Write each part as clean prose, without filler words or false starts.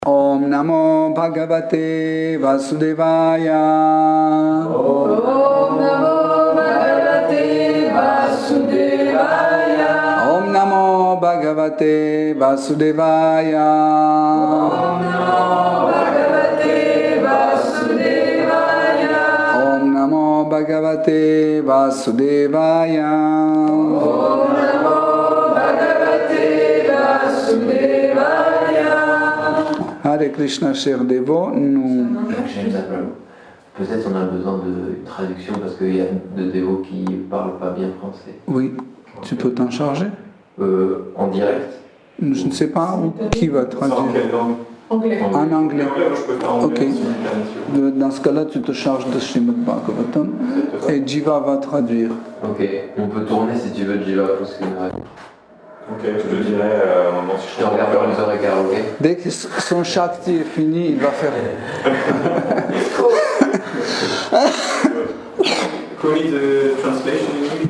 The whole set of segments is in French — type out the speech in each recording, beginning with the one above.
Om Namo Bhagavate Vasudevaya. Om Namo Bhagavate Vasudevaya. Om Namo Bhagavate Vasudevaya. Om Namo Bhagavate Vasudevaya. Om Namo Bhagavate Vasudevaya. Om Namo Bhagavate Vasudevaya. Hare Krishna, chers dévots, nous... Peut-être on a besoin d'une traduction parce qu'il y a de dévots qui ne parlent pas bien français. Oui, tu peux t'en charger? En direct? Je ne sais pas qui va traduire. En quelle langue? Anglais. En anglais. Moi, je peux faire en Ok. anglais. Dans ce cas-là, tu te charges de Srimad Bhagavatam et Jiva va traduire. Ok, on peut tourner si tu veux, Jiva, parce que Ok, je te dirai à un moment si je te regarde dans les oreilles, ok? Dès que son Shakti est fini, il va faire. Could we need the translation in English?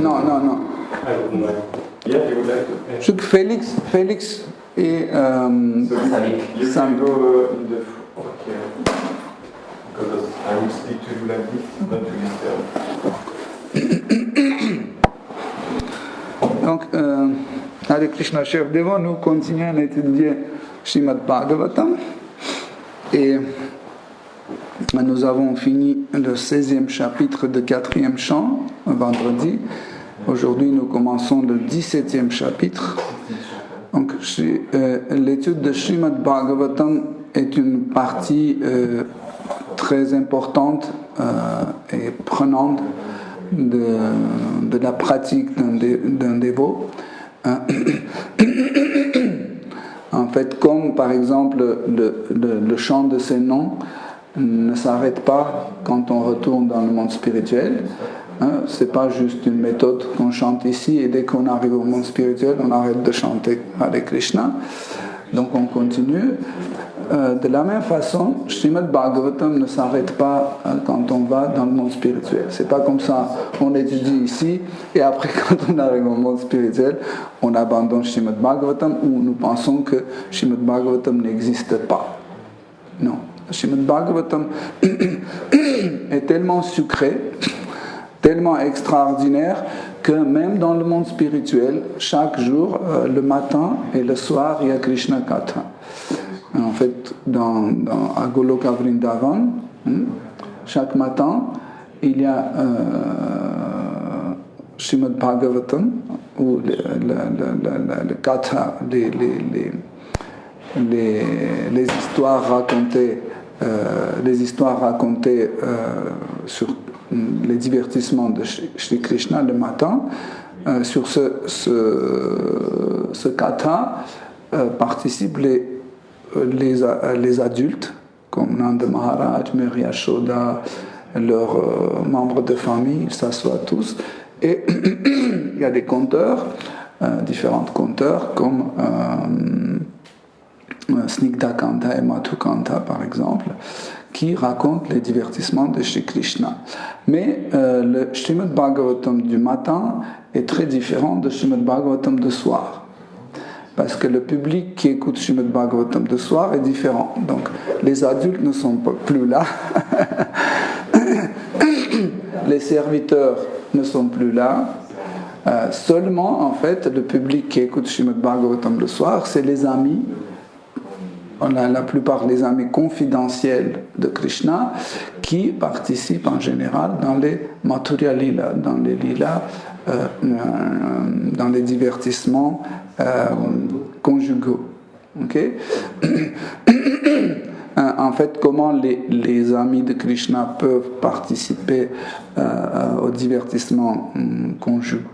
Non. I wouldn't like. Yeah, you would like to. Je veux que Félix et So you Sam. can go in the. Okay. Because I would speak to you like this, not to disturb. Donc, Hare Krishna, chers dévots, nous continuons à étudier Srimad Bhagavatam et nous avons fini le 16e chapitre de 4e chant vendredi. Aujourd'hui, nous commençons le 17e chapitre. Donc, l'étude de Srimad Bhagavatam est une partie très importante et prenante de la pratique d'un dévot. En fait, comme par exemple le chant de ces noms ne s'arrête pas quand on retourne dans le monde spirituel. C'est pas juste une méthode qu'on chante ici et dès qu'on arrive au monde spirituel, on arrête de chanter Hare Krishna. Donc on continue. De la même façon, Srimad Bhagavatam ne s'arrête pas quand on va dans le monde spirituel. C'est pas comme ça, on étudie ici et après quand on arrive au monde spirituel, on abandonne Srimad Bhagavatam ou nous pensons que Srimad Bhagavatam n'existe pas. Non, Srimad Bhagavatam est tellement sucré, tellement extraordinaire que même dans le monde spirituel, chaque jour, le matin et le soir, il y a Krishna Katha. En fait, à Goloka Vrindavan, chaque matin, il y a Srimad Bhagavatam, où le Katha, les histoires racontées sur les divertissements de Shri Krishna le matin. Sur ce Katha participent les adultes, comme Nanda Maharaj, Mary Yashoda, leurs membres de famille, ils s'assoient tous. Et il y a des conteurs, différents conteurs, comme Snigdha Kanta et Madhu Kanta, par exemple, qui racontent les divertissements de Shri Krishna. Mais le Srimad Bhagavatam du matin est très différent de Srimad Bhagavatam de soir. Parce que le public qui écoute Srimad Bhagavatam de soir est différent. Donc les adultes ne sont plus là. Les serviteurs ne sont plus là. Seulement, en fait, le public qui écoute Srimad Bhagavatam le soir, c'est les amis. On a la plupart des amis confidentiels de Krishna qui participent en général dans les Mathurya Lila, dans les Lila, dans les divertissements conjugaux. Okay? En fait, comment les amis de Krishna peuvent participer aux divertissements conjugaux?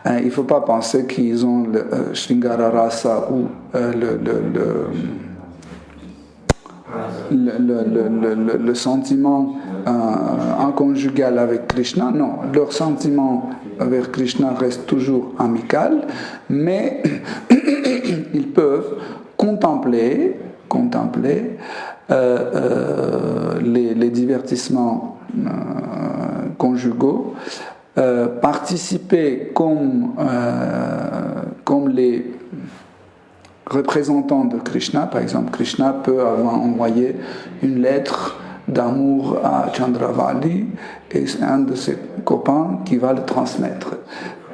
Il ne faut pas penser qu'ils ont le Shringara Rasa ou le sentiment inconjugal avec Krishna. Non, leur sentiment avec Krishna reste toujours amical, mais ils peuvent contempler les divertissements conjugaux, participer comme comme les représentants de Krishna. Par exemple, Krishna peut avoir envoyé une lettre d'amour à Chandravali et c'est un de ses copains qui va le transmettre.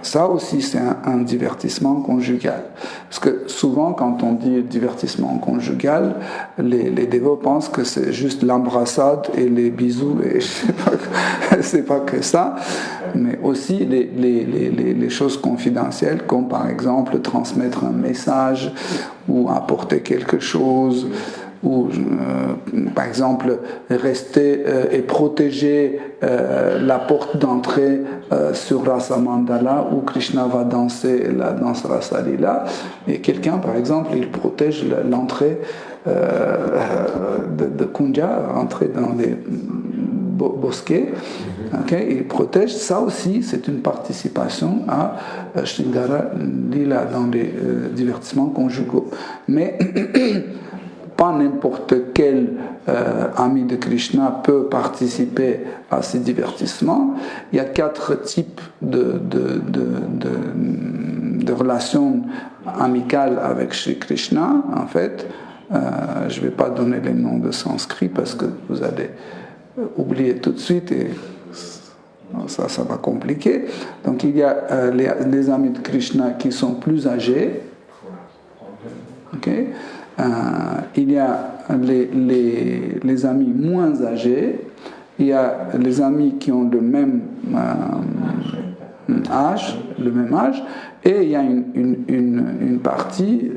Ça aussi, c'est un divertissement conjugal. Parce que souvent, quand on dit divertissement conjugal, les dévots pensent que c'est juste l'embrassade et les bisous, et je sais pas, c'est pas que ça, mais aussi les choses confidentielles, comme par exemple transmettre un message ou apporter quelque chose, ou par exemple rester et protéger la porte d'entrée sur Rasa Mandala où Krishna va danser la danse Rasa Lila, et quelqu'un par exemple il protège l'entrée de Kunja, entrer dans les bosquets, okay? Il protège, ça aussi c'est une participation à Shringara Lila dans les divertissements conjugaux, mais pas n'importe quel ami de Krishna peut participer à ces divertissements. Il y a 4 types de relations amicales avec Shri Krishna, en fait. Je ne vais pas donner les noms de sanskrit parce que vous allez oublier tout de suite et ça va compliquer. Donc il y a les amis de Krishna qui sont plus âgés. Okay? Il y a les amis moins âgés, il y a les amis qui ont le même âge, et il y a une partie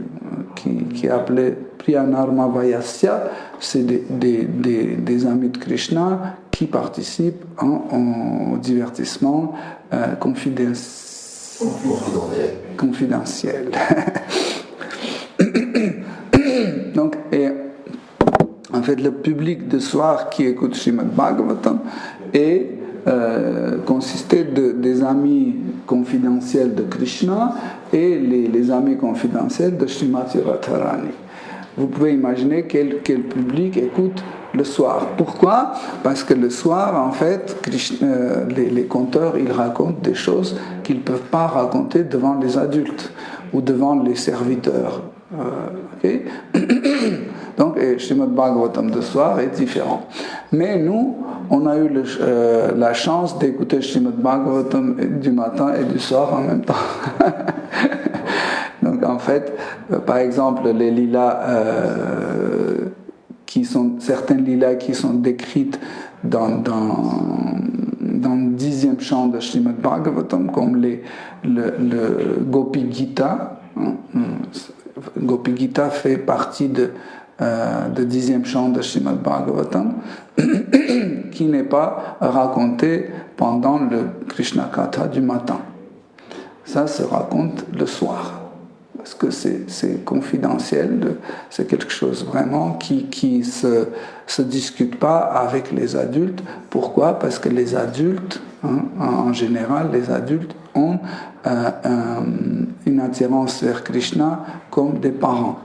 qui est appelée Priyanarma Vayasya, c'est des amis de Krishna qui participent au divertissement confidentiel. Donc, en fait, le public de soir qui écoute Srimad Bhagavatam est consisté des amis confidentiels de Krishna et les amis confidentiels de Srimati Radharani. Vous pouvez imaginer quel public écoute le soir. Pourquoi ? Parce que le soir, en fait, les conteurs, ils racontent des choses qu'ils ne peuvent pas raconter devant les adultes ou devant les serviteurs. Okay? Donc, Srimad Bhagavatam de soir est différent. Mais nous, on a eu la chance d'écouter Srimad Bhagavatam du matin et du soir en même temps. Donc, en fait, par exemple, les lilas certaines lilas qui sont décrites dans le 10e chant de Srimad Bhagavatam, comme le Gopi Gita. Gopi Gita fait partie de 10e chant de Srimad Bhagavatam qui n'est pas raconté pendant le Krishna Katha du matin. Ça se raconte le soir parce que c'est confidentiel, c'est quelque chose vraiment qui se discute pas avec les adultes. Pourquoi ? Parce que les adultes, en général, les adultes ont une attirance vers Krishna comme des parents.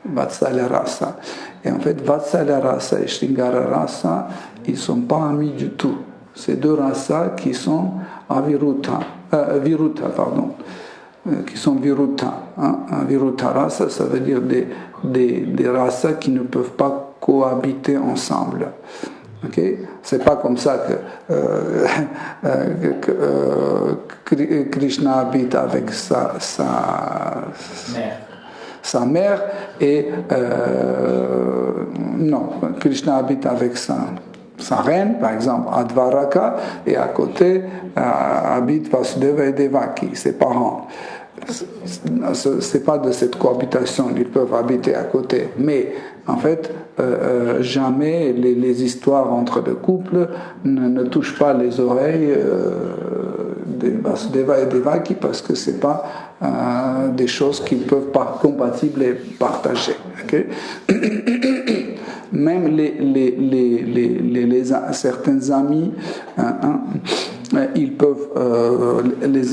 Vatsalya Rasa. Et en fait, Vatsalya Rasa et Shringara Rasa, ils ne sont pas amis du tout. C'est 2 rasas qui sont Viruta, qui sont Viruta. Viruta Rasa, ça veut dire des rasas qui ne peuvent pas cohabiter ensemble. Okay? C'est pas comme ça que Krishna habite avec sa mère et non, Krishna habite avec sa reine, par exemple, à Dvaraka, et à côté habitent Vasudeva et Devaki, ses parents. C'est pas de cette cohabitation, ils peuvent habiter à côté, mais en fait, jamais les histoires entre les couples ne touchent pas les oreilles de Vasudeva et Devaki parce que c'est pas des choses qu'ils peuvent pas compatibles et partager. Okay? Même certains amis, ils peuvent,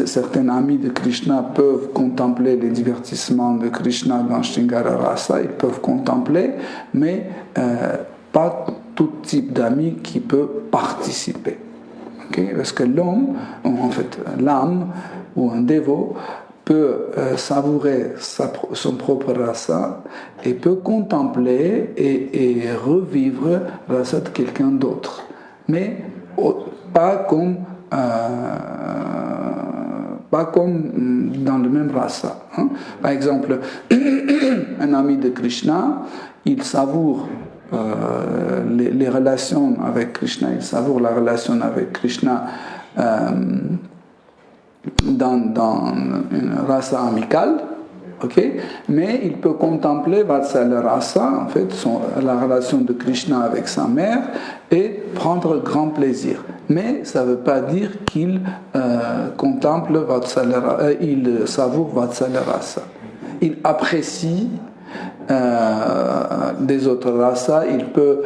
certains amis de Krishna peuvent contempler les divertissements de Krishna dans Shringara Rasa, ils peuvent contempler, mais pas tout type d'amis qui peut participer. Okay? Parce que l'homme, en fait l'âme ou un dévot, peut savourer son propre rasa et peut contempler et revivre le rasa de quelqu'un d'autre. Mais pas comme dans le même rasa. Hein. Par exemple, un ami de Krishna, il savoure les relations avec Krishna, il savoure la relation avec Krishna dans une rasa amicale, okay? Mais il peut contempler Vatsala rasa, en fait, la relation de Krishna avec sa mère, et prendre grand plaisir. Mais ça ne veut pas dire qu'il contemple Vatsala, il savoure Vatsala rasa. Il apprécie des autres rasas, il peut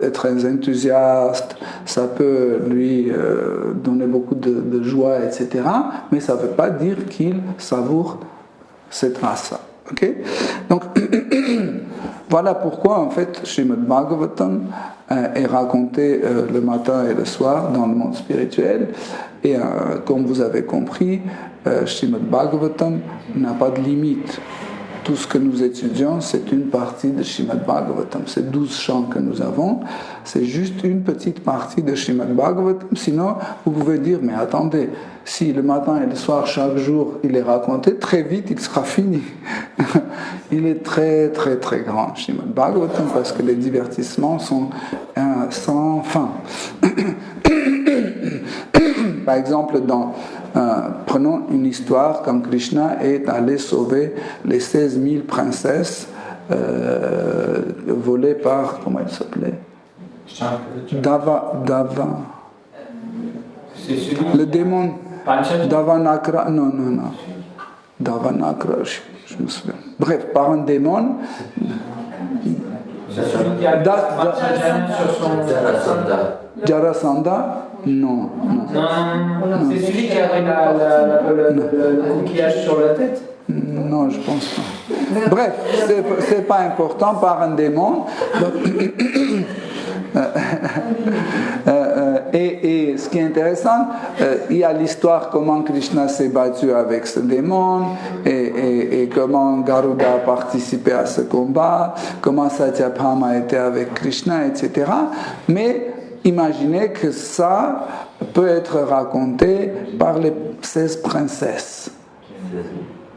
être très enthousiaste, ça peut lui donner beaucoup de joie, etc. Mais ça ne veut pas dire qu'il savoure cette rasa. Okay? Donc, voilà pourquoi, en fait, Srimad Bhagavatam est raconté le matin et le soir dans le monde spirituel. Et comme vous avez compris, Srimad Bhagavatam n'a pas de limite. Tout ce que nous étudions, c'est une partie de Srimad Bhagavatam. C'est 12 chants que nous avons. C'est juste une petite partie de Srimad Bhagavatam. Sinon, vous pouvez dire, mais attendez, si le matin et le soir, chaque jour, il est raconté, très vite, il sera fini. Il est très, très, très grand, Srimad Bhagavatam, parce que les divertissements sont sans fin. Par exemple, prenons une histoire quand Krishna est allé sauver les 16 000 princesses volées par, comment elle s'appelait? Dava. Le démon Davanakra, non. Davanakra, je me souviens. Bref, par un démon. C'est celui qui a sur son Jarasandha. Non. C'est celui qui avait le coquillage sur la tête? Non, je pense pas. Bref, c'est pas important, par un démon. Et ce qui est intéressant, il y a l'histoire comment Krishna s'est battu avec ce démon et comment Garuda a participé à ce combat, comment Satyabhama était avec Krishna, etc. Mais imaginez que ça peut être raconté par les 16 princesses.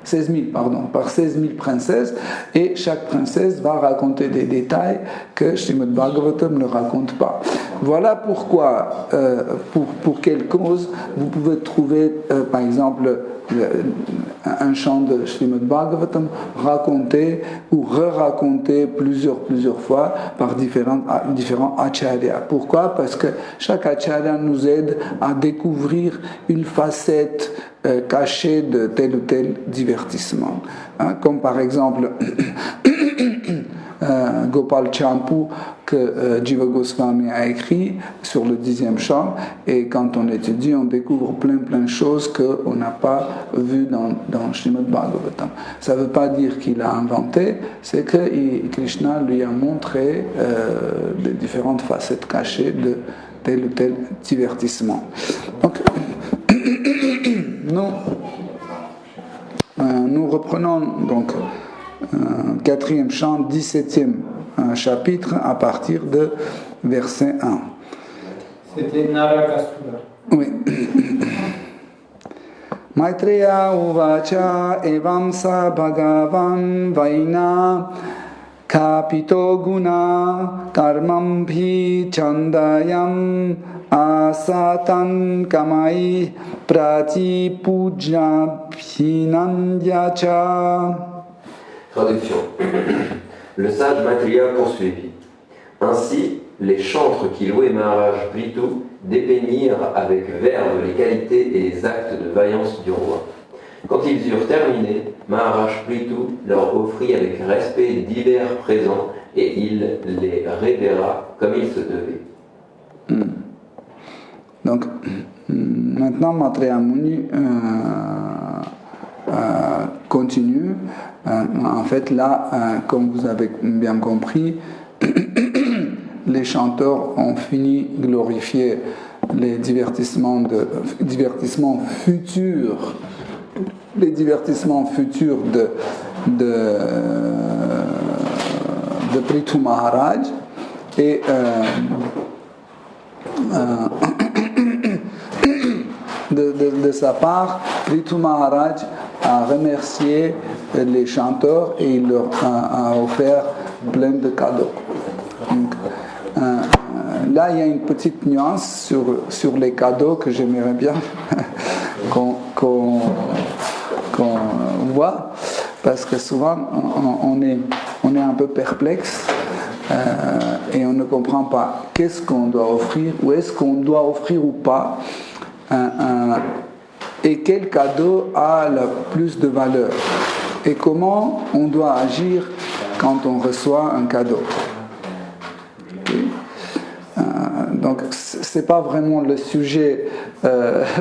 16 000, pardon, par 16 000 princesses, et chaque princesse va raconter des détails que Srimad Bhagavatam ne raconte pas. Voilà pourquoi, pour quelle cause, vous pouvez trouver, par exemple, un chant de Srimad Bhagavatam raconté ou re-raconté plusieurs fois par différents acharyas. Pourquoi? Parce que chaque acharya nous aide à découvrir une facette cachée de tel ou tel divertissement. Hein, comme par exemple Gopal Champu que Jiva Goswami a écrit sur le 10e chant, et quand on étudie, on découvre plein de choses qu'on n'a pas vues dans Srimad Bhagavatam. Ça ne veut pas dire qu'il a inventé, c'est que Krishna lui a montré les différentes facettes cachées de tel ou tel divertissement. Donc, nous reprenons donc 4e chant, 17e chapitre, à partir de verset 1. C'était Narakasura. Oui. Maitreya uvacha evam sa bhagavan vaina kapito guna karmam bhi chandayam asatan kamai prati puja bhinandyacha. Traduction. Le sage Maitreya poursuivit. Ainsi, les chantres qui louaient Maharaj Prithu dépeignirent avec verve les qualités et les actes de vaillance du roi. Quand ils eurent terminé, Maharaj Prithu leur offrit avec respect divers présents et il les révéra comme il se devait. Donc, maintenant, Maitreya Muni continue. En fait, là, comme vous avez bien compris, les chanteurs ont fini de glorifier les divertissements futurs les divertissements futurs de Prithu Maharaj. Et de sa part, Prithu Maharaj a remercié les chanteurs et il leur a offert plein de cadeaux. Donc, là, il y a une petite nuance sur les cadeaux que j'aimerais bien qu'on voit, parce que souvent on est un peu perplexe et on ne comprend pas qu'est-ce qu'on doit offrir, ou est-ce qu'on doit offrir ou pas, et quel cadeau a le plus de valeur, et comment on doit agir quand on reçoit un cadeau. Donc, ce n'est pas vraiment le sujet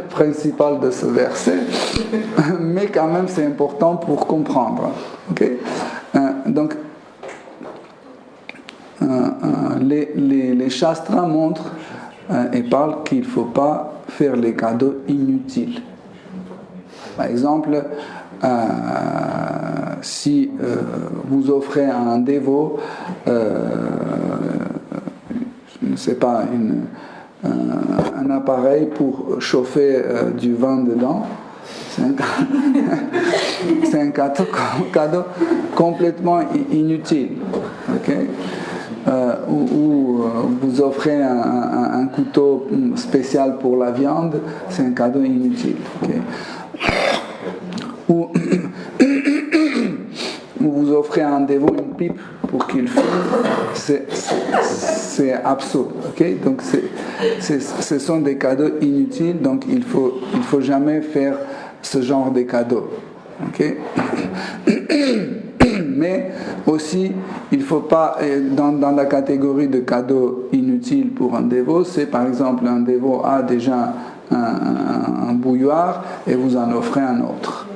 principal de ce verset, mais quand même c'est important pour comprendre. Okay? Donc, les shastras montrent et parlent qu'il ne faut pas faire les cadeaux inutiles. Par exemple, si vous offrez à un dévot, je ne sais pas, un appareil pour chauffer du vin dedans, c'est un cadeau complètement inutile. Okay? Ou vous offrez un couteau spécial pour la viande, c'est un cadeau inutile. Okay? Ou vous offrez à un dévot une pipe pour qu'il fume, c'est absurde. Okay? Donc ce sont des cadeaux inutiles, donc il faut jamais faire ce genre de cadeaux. Okay? Mais aussi, il ne faut pas, dans la catégorie de cadeaux inutiles pour un dévot, c'est par exemple un dévot a déjà un bouilloire et vous en offrez un autre.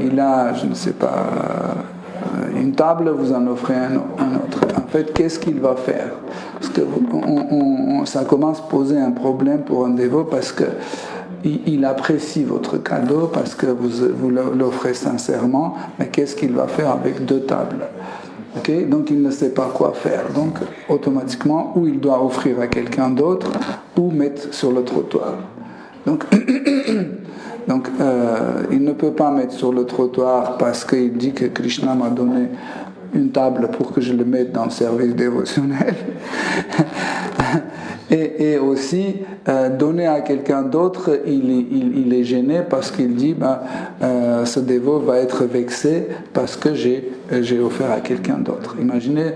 Il a, je ne sais pas, une table, vous en offrez un autre. En fait, qu'est-ce qu'il va faire? Parce que ça commence à poser un problème pour un dévot, parce que il apprécie votre cadeau, parce que vous l'offrez sincèrement, mais qu'est-ce qu'il va faire avec 2 tables? Okay? Donc il ne sait pas quoi faire. Donc automatiquement, ou il doit offrir à quelqu'un d'autre, ou mettre sur le trottoir. Donc il ne peut pas mettre sur le trottoir parce qu'il dit que Krishna m'a donné une table pour que je le mette dans le service dévotionnel. Et aussi, donner à quelqu'un d'autre, il est gêné parce qu'il dit ce dévot va être vexé parce que j'ai offert à quelqu'un d'autre. Imaginez,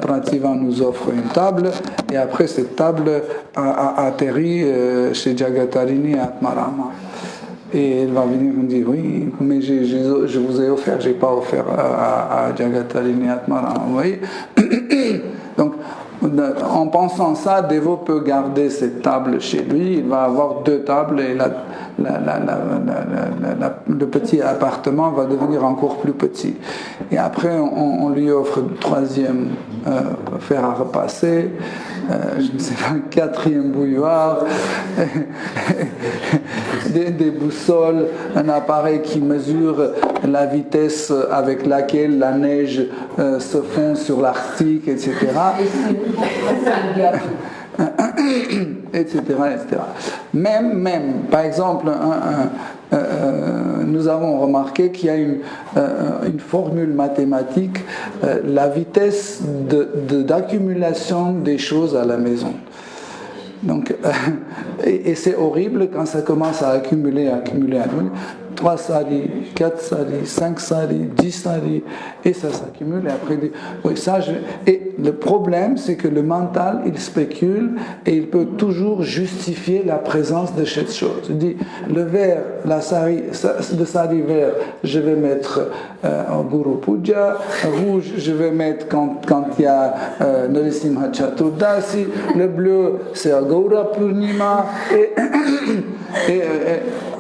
Pratibha nous offre une table et après cette table a atterri chez Jagatarini à Atmarama. Et elle va venir me dire, oui, mais je vous ai offert, je n'ai pas offert à Jagatarini Atmarama. Vous voyez? Donc, en pensant ça, Devo peut garder cette table chez lui, il va avoir 2 tables et le petit appartement va devenir encore plus petit. Et après, on lui offre une 3e fer à repasser, je ne sais pas, un 4e bouilloire, des boussoles, un appareil qui mesure la vitesse avec laquelle la neige se fond sur l'Arctique, etc. etc. Même, par exemple, nous avons remarqué qu'il y a une formule mathématique, la vitesse d'accumulation des choses à la maison. Donc, et c'est horrible quand ça commence à accumuler. 3 saris, 4 saris, 5 saris, 10 saris, et ça s'accumule, et après, oui, et le problème, c'est que le mental, il spécule, et il peut toujours justifier la présence de cette chose. Il dit, le vert, le sari vert, je vais mettre en Guru Puja, rouge, je vais mettre quand il y a Narasimha Chaturdasi, le bleu, c'est à Gaura Purnima, et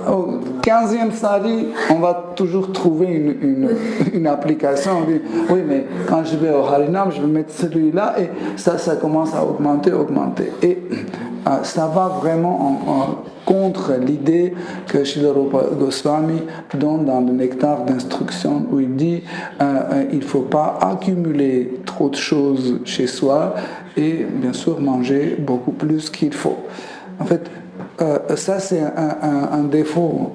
au 15e sari, on va toujours trouver une application. On dit, oui, mais quand je vais au Harinam, je vais mettre celui-là, et ça commence à augmenter. Et ça va vraiment contre l'idée que Srila Rupa Goswami donne dans le nectar d'instruction où il dit il ne faut pas accumuler trop de choses chez soi et bien sûr manger beaucoup plus qu'il faut. En fait, ça c'est un défaut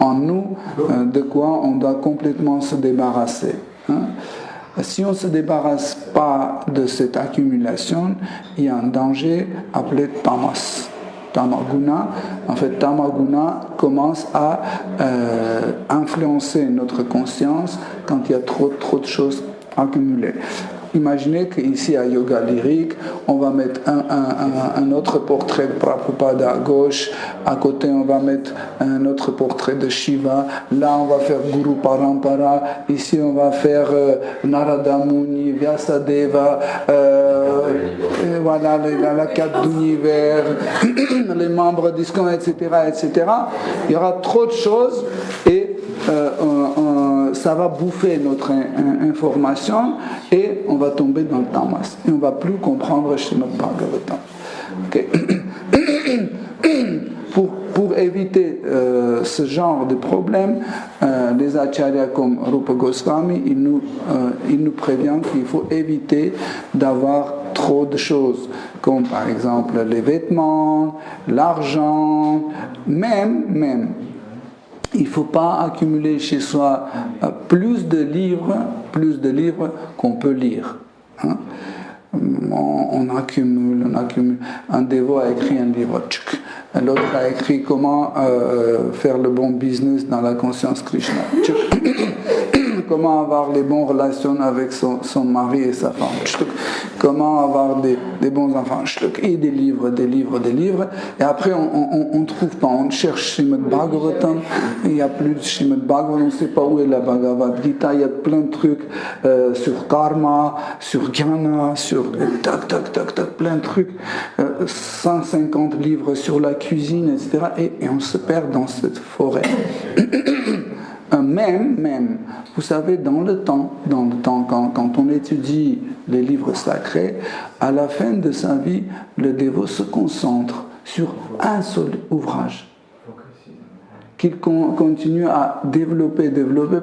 en nous de quoi on doit complètement se débarrasser. Si on ne se débarrasse pas de cette accumulation, il y a un danger appelé tamas. Tamaguna. En fait, Tamaguna commence à influencer notre conscience quand il y a trop de choses accumulées. Imaginez qu'ici à Yoga Lyrique, on va mettre un autre portrait de Prabhupada à gauche, à côté on va mettre un autre portrait de Shiva, là on va faire Guru Parampara, ici on va faire Narada Muni, Vyasadeva, voilà la carte d'univers, les membres d'ISKCON, etc., etc. Il y aura trop de choses et ça va bouffer notre information et on va tomber dans le tamas et on ne va plus comprendre Srimad Bhagavatam. Okay. Pour éviter ce genre de problème, les acharyas comme Rupa Goswami, il nous prévient qu'il faut éviter d'avoir trop de choses, comme par exemple les vêtements, l'argent, même. Il ne faut pas accumuler chez soi plus de livres qu'on peut lire. On accumule. Un dévot a écrit un livre, l'autre a écrit comment faire le bon business dans la conscience Krishna, comment avoir les bonnes relations avec son mari et sa femme, comment avoir des bons enfants, et des livres, et après on ne trouve pas, on cherche Srimad Bhagavatam, il n'y a plus de Srimad Bhagavatam, on ne sait pas où est la Bhagavad Gita, il y a plein de trucs sur karma, sur jnana, sur tac, plein de trucs, 150 livres sur la cuisine, etc. Et on se perd dans cette forêt. Même, vous savez, dans le temps quand on étudie les livres sacrés, à la fin de sa vie, le dévot se concentre sur un seul ouvrage qu'il continue à développer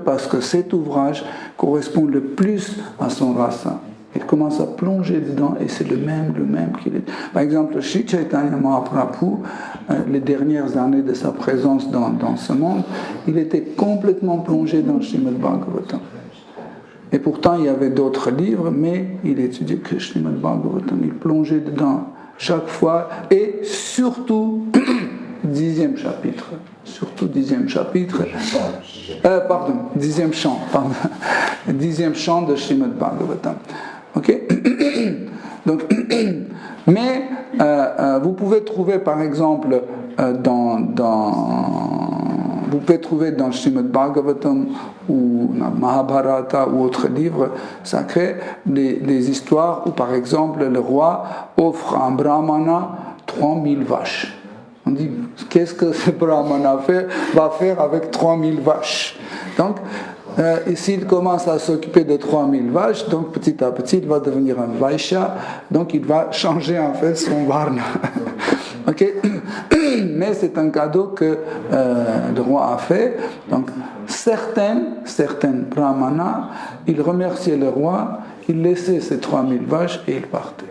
parce que cet ouvrage correspond le plus à son rasa. Il commence à plonger dedans et c'est le même qu'il est. Par exemple, Sri Chaitanya Mahaprabhu, les dernières années de sa présence dans ce monde, il était complètement plongé dans Srimad Bhagavatam. Et pourtant, il y avait d'autres livres, mais il étudiait que Srimad Bhagavatam. Il plongeait dedans chaque fois et surtout 10e chapitre. Surtout 10e chapitre. 10e chant. 10e chant de Srimad Bhagavatam. Ok. Donc, mais vous pouvez trouver par exemple vous pouvez trouver dans Srimad Bhagavatam ou dans Mahabharata ou autres livres sacrés des histoires où par exemple le roi offre à un brahmana 3000 vaches. On dit qu'est-ce que ce brahmana va faire avec 3000 vaches. Donc et s'il commence à s'occuper de 3000 vaches, donc petit à petit, il va devenir un Vaishya, donc il va changer en fait son varna. Ok. Mais c'est un cadeau que le roi a fait. Donc certaines brahmanas, ils remerciaient le roi, ils laissaient ces 3000 vaches et ils partaient.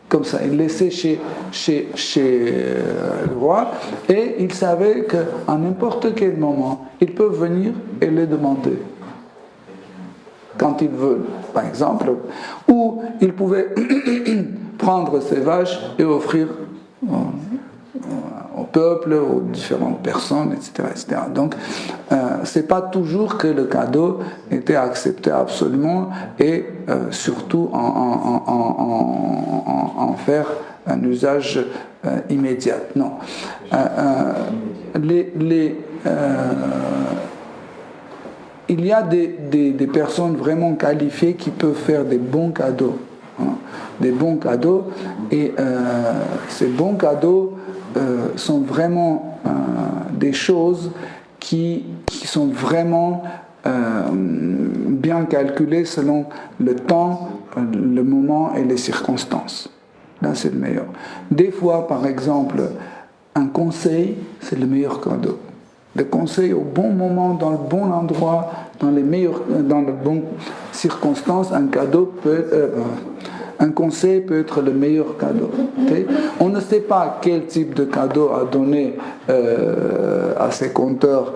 Comme ça, ils laissaient chez le roi et ils savaient qu'à n'importe quel moment, ils peuvent venir et les demander quand ils veulent, par exemple, ou ils pouvaient prendre ces vaches et offrir au peuple, aux différentes personnes, etc. Donc, c'est pas toujours que le cadeau était accepté absolument et surtout en faire un usage immédiat. Non. Il y a des personnes vraiment qualifiées qui peuvent faire des bons cadeaux. Des bons cadeaux et ces bons cadeaux sont vraiment des choses qui sont vraiment bien calculées selon le temps, le moment et les circonstances. là c'est le meilleur. Des fois, par exemple, un conseil, c'est le meilleur cadeau. Le conseil au bon moment, dans le bon endroit, dans les bonnes circonstances, un conseil peut être le meilleur cadeau. Okay? On ne sait pas quel type de cadeau à donner à ses compteurs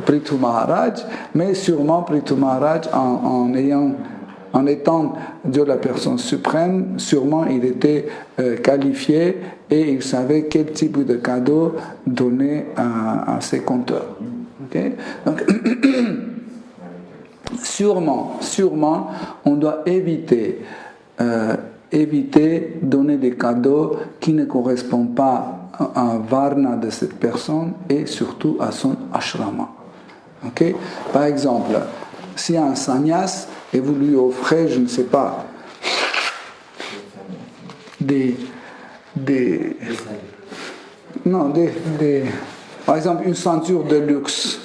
Prithu Maharaj, mais sûrement Prithu Maharaj, en étant Dieu la personne suprême, sûrement il était qualifié et il savait quel type de cadeau donner à ses compteurs. Okay? Donc, sûrement, on doit éviter donner des cadeaux qui ne correspondent pas à un varna de cette personne et surtout à son ashrama. Okay? Par exemple, s'il y a un sannyas et vous lui offrez, je ne sais pas, par exemple une ceinture de luxe,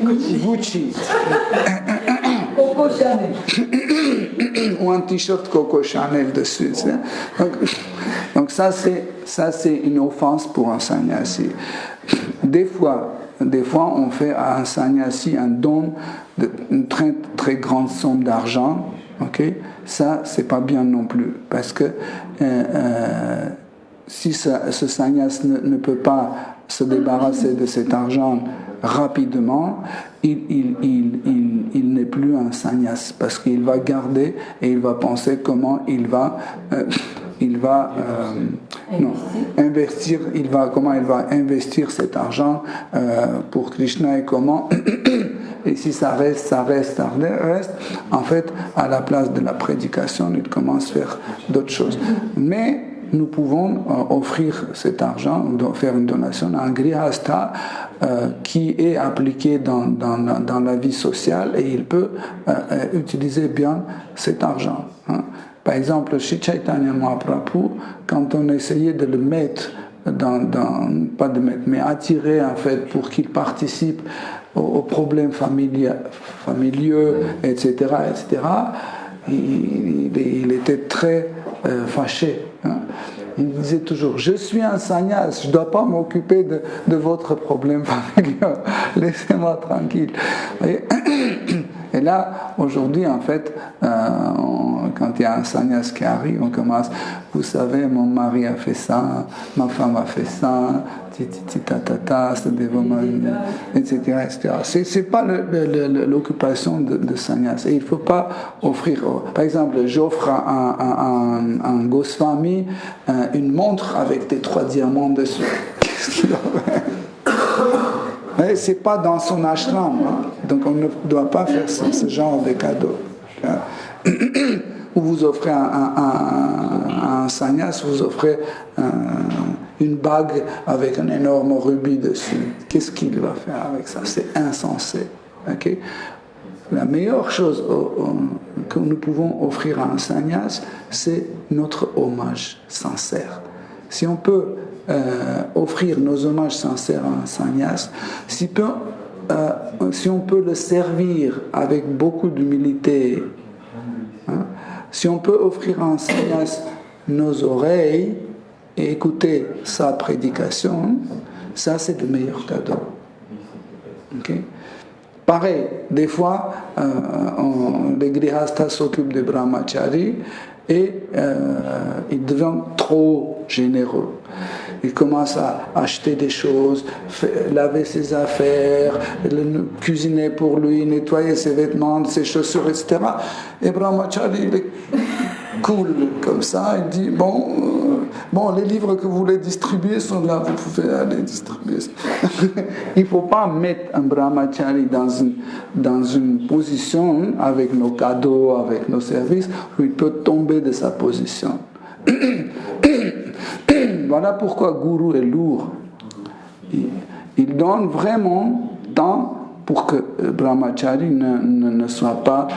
Gucci, Coco Chanel, ou un t-shirt Coco Chanel dessus. Donc ça c'est une offense pour un sannyasi. Des fois on fait à un sannyasi un don d'une très très grande somme d'argent. Okay? Ça c'est pas bien non plus, parce que si ce sannyas ne peut pas se débarrasser de cet argent rapidement, il n'est plus un sannyas, parce qu'il va garder et il va penser comment comment il va investir cet argent pour Krishna et comment. Et si ça reste, en fait, à la place de la prédication, il commence à faire d'autres choses. Mais nous pouvons offrir cet argent, faire une donation à un grihastha qui est appliqué dans la vie sociale, et il peut utiliser bien cet argent. Hein. Par exemple, chez Chaitanya Mahaprabhu, quand on essayait de le mettre mais attirer en fait pour qu'il participe aux problèmes familiaux, etc., il était très fâché. Hein. Il disait toujours: je suis un sannyas, je ne dois pas m'occuper de votre problème familial, laissez-moi tranquille. Et là, aujourd'hui, en fait, quand il y a un sannyas qui arrive, on commence: vous savez, mon mari a fait ça, ma femme a fait ça, etc. C'est pas l'occupation de sannyas. Et il ne faut pas offrir. Par exemple, j'offre à un Goswami une montre avec des 3 diamants dessus. Qu'est-ce qu'il aurait? Mais c'est pas dans son ashram, hein. Donc on ne doit pas faire ce genre de cadeau. Ou vous offrez un sannyas, vous offrez une bague avec un énorme rubis dessus. Qu'est-ce qu'il va faire avec ça? C'est insensé. Okay? La meilleure chose que nous pouvons offrir à un sannyas, c'est notre hommage sincère. Si on peut offrir nos hommages sincères à un sannyas, si on peut le servir avec beaucoup d'humilité, hein, si on peut offrir à un sannyas nos oreilles et écouter sa prédication, ça c'est le meilleur cadeau. Okay? Pareil, des fois, les grihasthas s'occupent des brahmacharis et ils deviennent trop généreux. Il commence à acheter des choses, laver ses affaires, cuisiner pour lui, nettoyer ses vêtements, ses chaussures, etc. Et Brahmachari, il est cool comme ça, il dit bon, les livres que vous voulez distribuer sont là, vous pouvez aller distribuer. Il ne faut pas mettre un Brahmachari dans une position avec nos cadeaux, avec nos services, où il peut tomber de sa position. Voilà pourquoi Guru est lourd. Il donne vraiment temps pour que Brahmachari ne soit pas,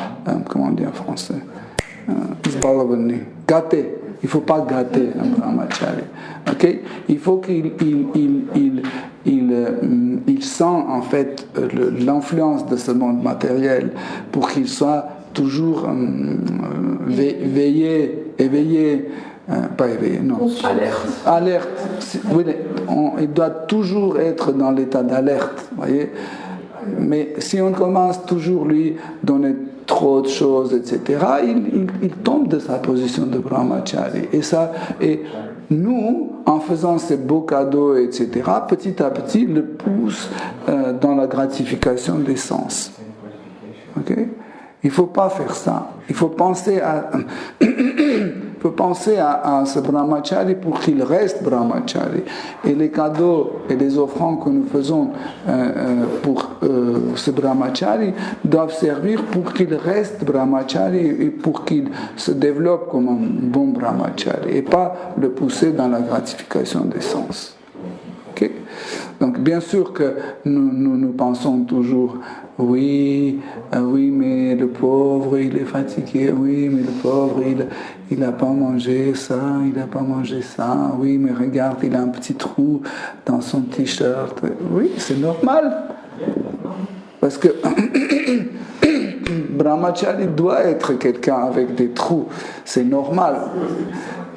comment dire en français, gâté. Il ne faut pas gâter un Brahmachari. Okay? Il faut qu'il sent en fait l'influence de ce monde matériel pour qu'il soit toujours veiller, éveillé, pas éveillé, non. Alerte. Alerte. Oui, il doit toujours être dans l'état d'alerte, voyez. Mais si on commence toujours lui donner trop de choses, etc., il tombe de sa position de brahmachari. Et nous, en faisant ces beaux cadeaux, etc., petit à petit, le pousse dans la gratification des sens. Ok? Il ne faut pas faire ça. Il faut penser à ce brahmachari pour qu'il reste brahmachari. Et les cadeaux et les offrandes que nous faisons pour ce brahmachari doivent servir pour qu'il reste brahmachari et pour qu'il se développe comme un bon brahmachari et pas le pousser dans la gratification des sens. Okay? Donc bien sûr que nous pensons toujours oui, mais le pauvre il est fatigué, oui, mais le pauvre il n'a pas mangé ça, il n'a pas mangé ça, oui, mais regarde, il a un petit trou dans son t-shirt. Oui, c'est normal. Parce que brahmachari doit être quelqu'un avec des trous, c'est normal.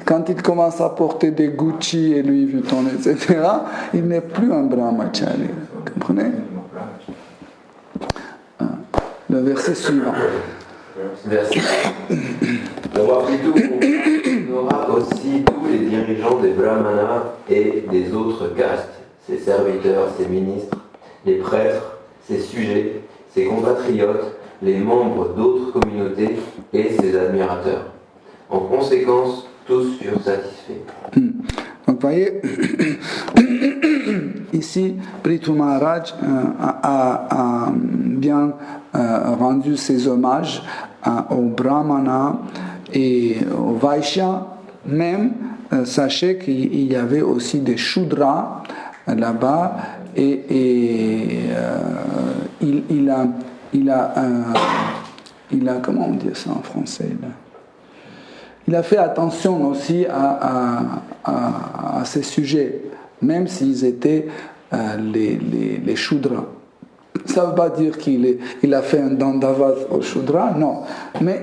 Quand il commence à porter des Gucci et Louis Vuitton, etc., il n'est plus un brahmachari. Vous comprenez? Le verset suivant. Verset. Le roi Prithu aura aussi tous les dirigeants des brahmanas et des autres castes, ses serviteurs, ses ministres, les prêtres, ses sujets, ses compatriotes, les membres d'autres communautés et ses admirateurs. En conséquence, tous furent satisfaits. Donc, vous voyez, ici, Prithu Maharaj a bien rendu ses hommages aux Brahmanas et aux Vaishyas. Même, sachez qu'il y avait aussi des Shudras là-bas et il a comment on dit ça en français là? Il a fait attention aussi à ces sujets, même s'ils étaient les Shudras. Ça ne veut pas dire qu'il a fait un dandavad aux Shudras, non. Mais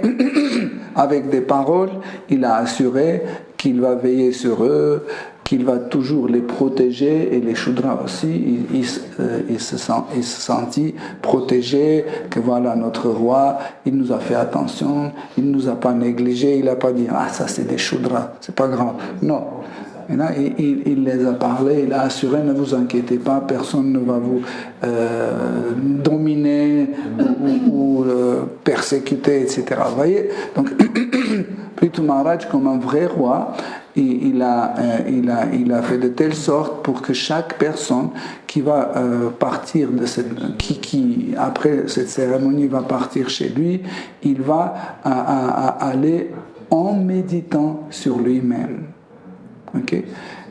avec des paroles, il a assuré qu'il va veiller sur eux, qu'il va toujours les protéger, et les Shudras aussi, ils se sentent protégés, que voilà, notre roi, il nous a fait attention, il ne nous a pas négligés, il n'a pas dit, ah ça c'est des Shudras, c'est pas grave. Non. Et là, il les a parlé, il a assuré, ne vous inquiétez pas, personne ne va vous dominer ou persécuter, etc. Vous voyez? Donc, Prithu Maharaj, comme un vrai roi, il a fait de telle sorte pour que chaque personne qui va partir de qui après cette cérémonie va partir chez lui, il va aller en méditant sur lui-même. Okay?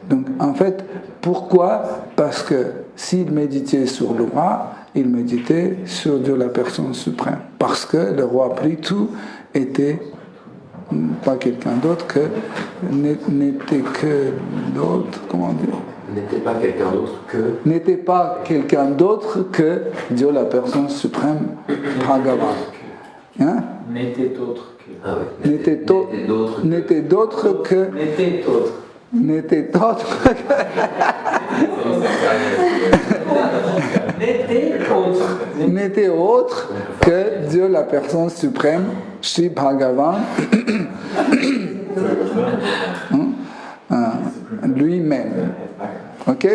Donc en fait, pourquoi? Parce que s'il méditait sur le roi, il méditait sur Dieu la personne suprême. Parce que le roi Prithu était pas quelqu'un d'autre que n'était que d'autre, comment dire? N'était pas quelqu'un d'autre que. N'était pas quelqu'un d'autre que Dieu la personne suprême, Bhagavan. Hein? N'était autre que. Ah oui. N'était d'autre que. N'était autre que. N'était autre que Dieu la personne suprême, Shri Bhagavan, lui-même. Ok?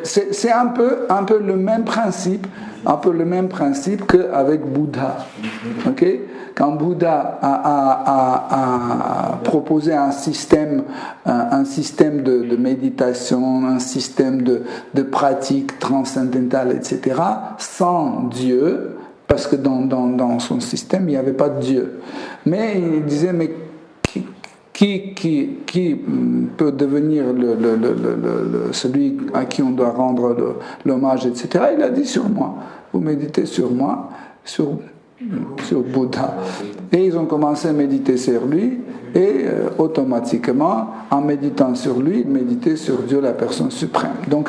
C'est un peu le même principe, qu'avec Bouddha. Ok? Quand Bouddha a proposé un système de méditation, un système de pratique transcendantale, etc., sans Dieu, parce que dans son système, il n'y avait pas de Dieu. Mais il disait, mais qui peut devenir celui à qui on doit rendre l'hommage, etc. Il a dit sur moi. Vous méditez sur moi, sur Bouddha. Et ils ont commencé à méditer sur lui, et automatiquement, en méditant sur lui, ils méditaient sur Dieu, la personne suprême. Donc,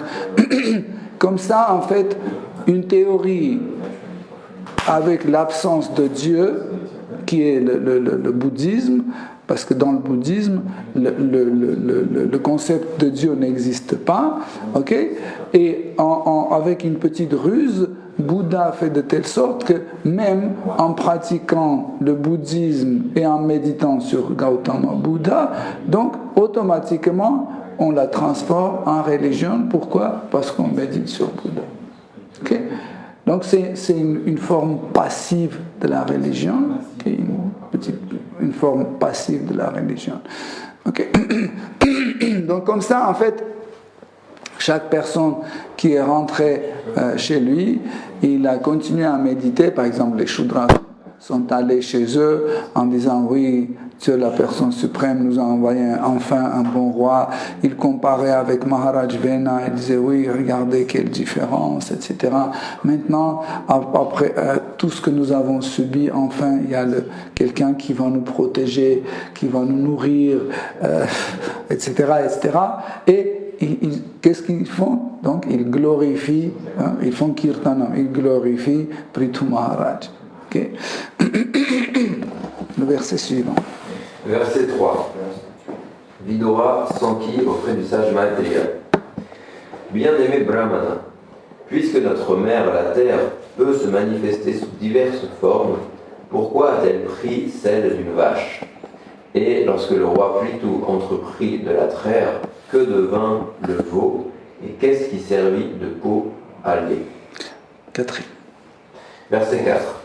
comme ça, en fait, une théorie avec l'absence de Dieu, qui est le bouddhisme, parce que dans le bouddhisme, le concept de Dieu n'existe pas, ok? Et avec une petite ruse, Bouddha fait de telle sorte que même en pratiquant le bouddhisme et en méditant sur Gautama Bouddha, donc automatiquement on la transforme en religion. Pourquoi? Parce qu'on médite sur Bouddha. Okay? Donc c'est une forme passive de la religion, okay? Une forme passive de la religion. Okay? Donc comme ça, en fait, chaque personne qui est rentrée chez lui, il a continué à méditer. Par exemple, les Shudras sont allés chez eux en disant oui, Dieu, la personne suprême, nous a envoyé enfin un bon roi. Il comparait avec Maharaj Vena, il disait oui, regardez quelle différence, etc. Maintenant, après tout ce que nous avons subi, enfin, il y a quelqu'un qui va nous protéger, qui va nous nourrir, etc., etc. Et qu'est-ce qu'ils font? Donc, ils glorifient, ils font kirtanam, ils glorifient Prithu Maharaj. Okay. Le verset suivant. Verset 3. Vidura s'enquit auprès du sage Maitreya. Bien-aimé Brahmana, puisque notre mère, la terre, peut se manifester sous diverses formes, pourquoi a-t-elle pris celle d'une vache? Et lorsque le roi Prithu entreprit de la traire, que devint le veau, et qu'est-ce qui servit de peau à lait? 4. Verset 4.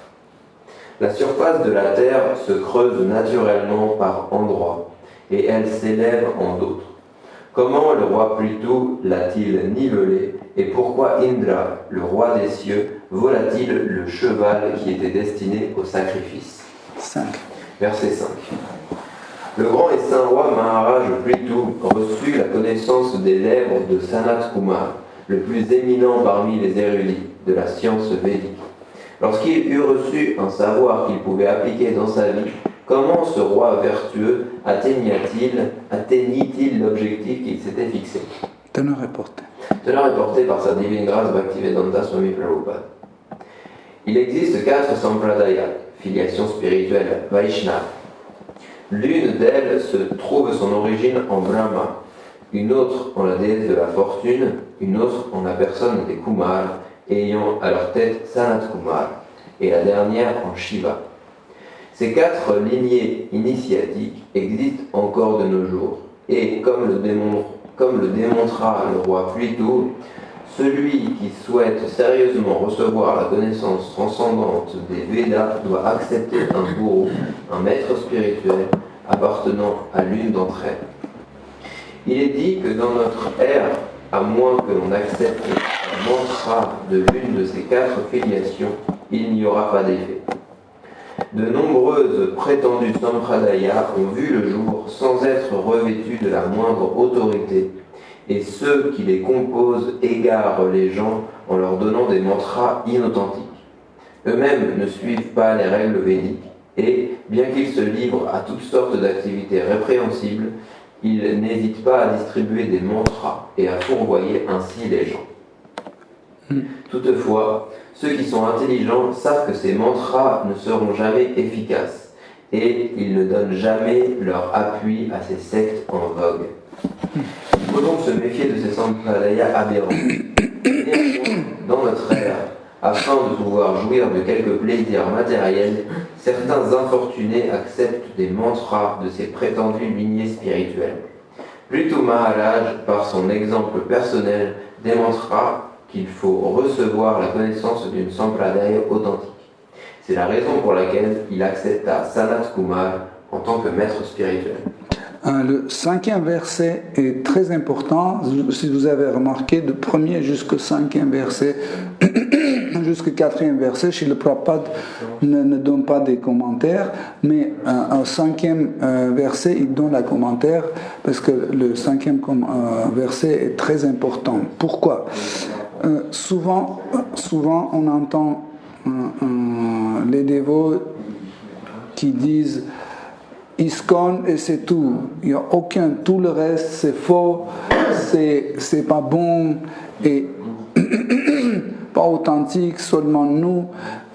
La surface de la terre se creuse naturellement par endroits, et elle s'élève en d'autres. Comment le roi Prithu l'a-t-il nivelé, et pourquoi Indra, le roi des cieux, vola-t-il le cheval qui était destiné au sacrifice? 5. Verset 5. Le grand et saint roi Maharaj Prithu reçut la connaissance des lèvres de Sanat Kumar, le plus éminent parmi les érudits de la science védique. Lorsqu'il eut reçu un savoir qu'il pouvait appliquer dans sa vie, comment ce roi vertueux atteignit-il l'objectif qu'il s'était fixé? Teneur reporté. Teneur reporté par sa divine grâce Bhaktivedanta Swami Prabhupada. Il existe 4 sampradayas, filiations spirituelles, Vaishnava. L'une d'elles se trouve son origine en Brahma, une autre en la déesse de la fortune, une autre en la personne des Kumars, ayant à leur tête Sanat Kumar, et la dernière en Shiva. Ces 4 lignées initiatiques existent encore de nos jours, et comme le démontra le roi Prithu, celui qui souhaite sérieusement recevoir la connaissance transcendante des Védas doit accepter un gourou, un maître spirituel appartenant à l'une d'entre elles. Il est dit que dans notre ère, à moins que l'on accepte un mantra de l'une de ces 4 filiations, il n'y aura pas d'effet. De nombreuses prétendues sampradayas ont vu le jour sans être revêtues de la moindre autorité, et ceux qui les composent égarent les gens en leur donnant des mantras inauthentiques. Eux-mêmes ne suivent pas les règles védiques, et, bien qu'ils se livrent à toutes sortes d'activités répréhensibles, ils n'hésitent pas à distribuer des mantras et à fourvoyer ainsi les gens. Toutefois, ceux qui sont intelligents savent que ces mantras ne seront jamais efficaces, et ils ne donnent jamais leur appui à ces sectes en vogue. Il faut donc se méfier de ces sampradayas aberrants. Néanmoins, dans notre ère, afin de pouvoir jouir de quelques plaisirs matériels, certains infortunés acceptent des mantras de ces prétendues lignées spirituelles. Prithu Maharaj, par son exemple personnel, démontrera qu'il faut recevoir la connaissance d'une sampradaya authentique. C'est la raison pour laquelle il accepta Sanat Kumar en tant que maître spirituel. Le 5e verset est très important. Si vous avez remarqué, du 1er jusqu'au 5e verset, jusqu'au 4e verset, Srila Prabhupada ne donne pas des commentaires, mais au 5e verset, il donne un commentaire, parce que le 5e verset est très important. Pourquoi? Souvent, on entend les dévots qui disent ISKCON et c'est tout. Il n'y a aucun, tout le reste c'est faux, c'est pas bon. Et pas authentique, seulement nous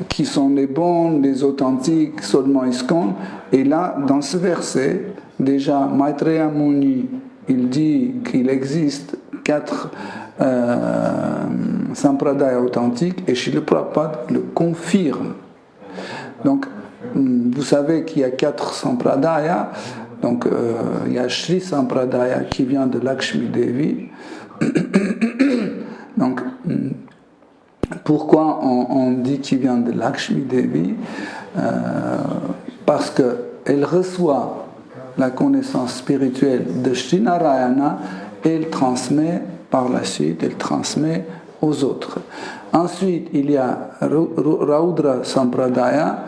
qui sommes les bons, les authentiques, seulement ISKCON. Et là, dans ce verset, déjà, Maitreya Muni, il dit qu'il existe 4 sampradayas authentiques et Srila Prabhupada le confirme. Donc, vous savez qu'il y a 4 sampradayas. Donc, il y a Sri Sampradaya qui vient de Lakshmi Devi. Donc, pourquoi on dit qu'il vient de Lakshmi Devi? Parce qu'elle reçoit la connaissance spirituelle de Sri Narayana et elle transmet par la suite, elle transmet aux autres. Ensuite, il y a Raudra Sampradaya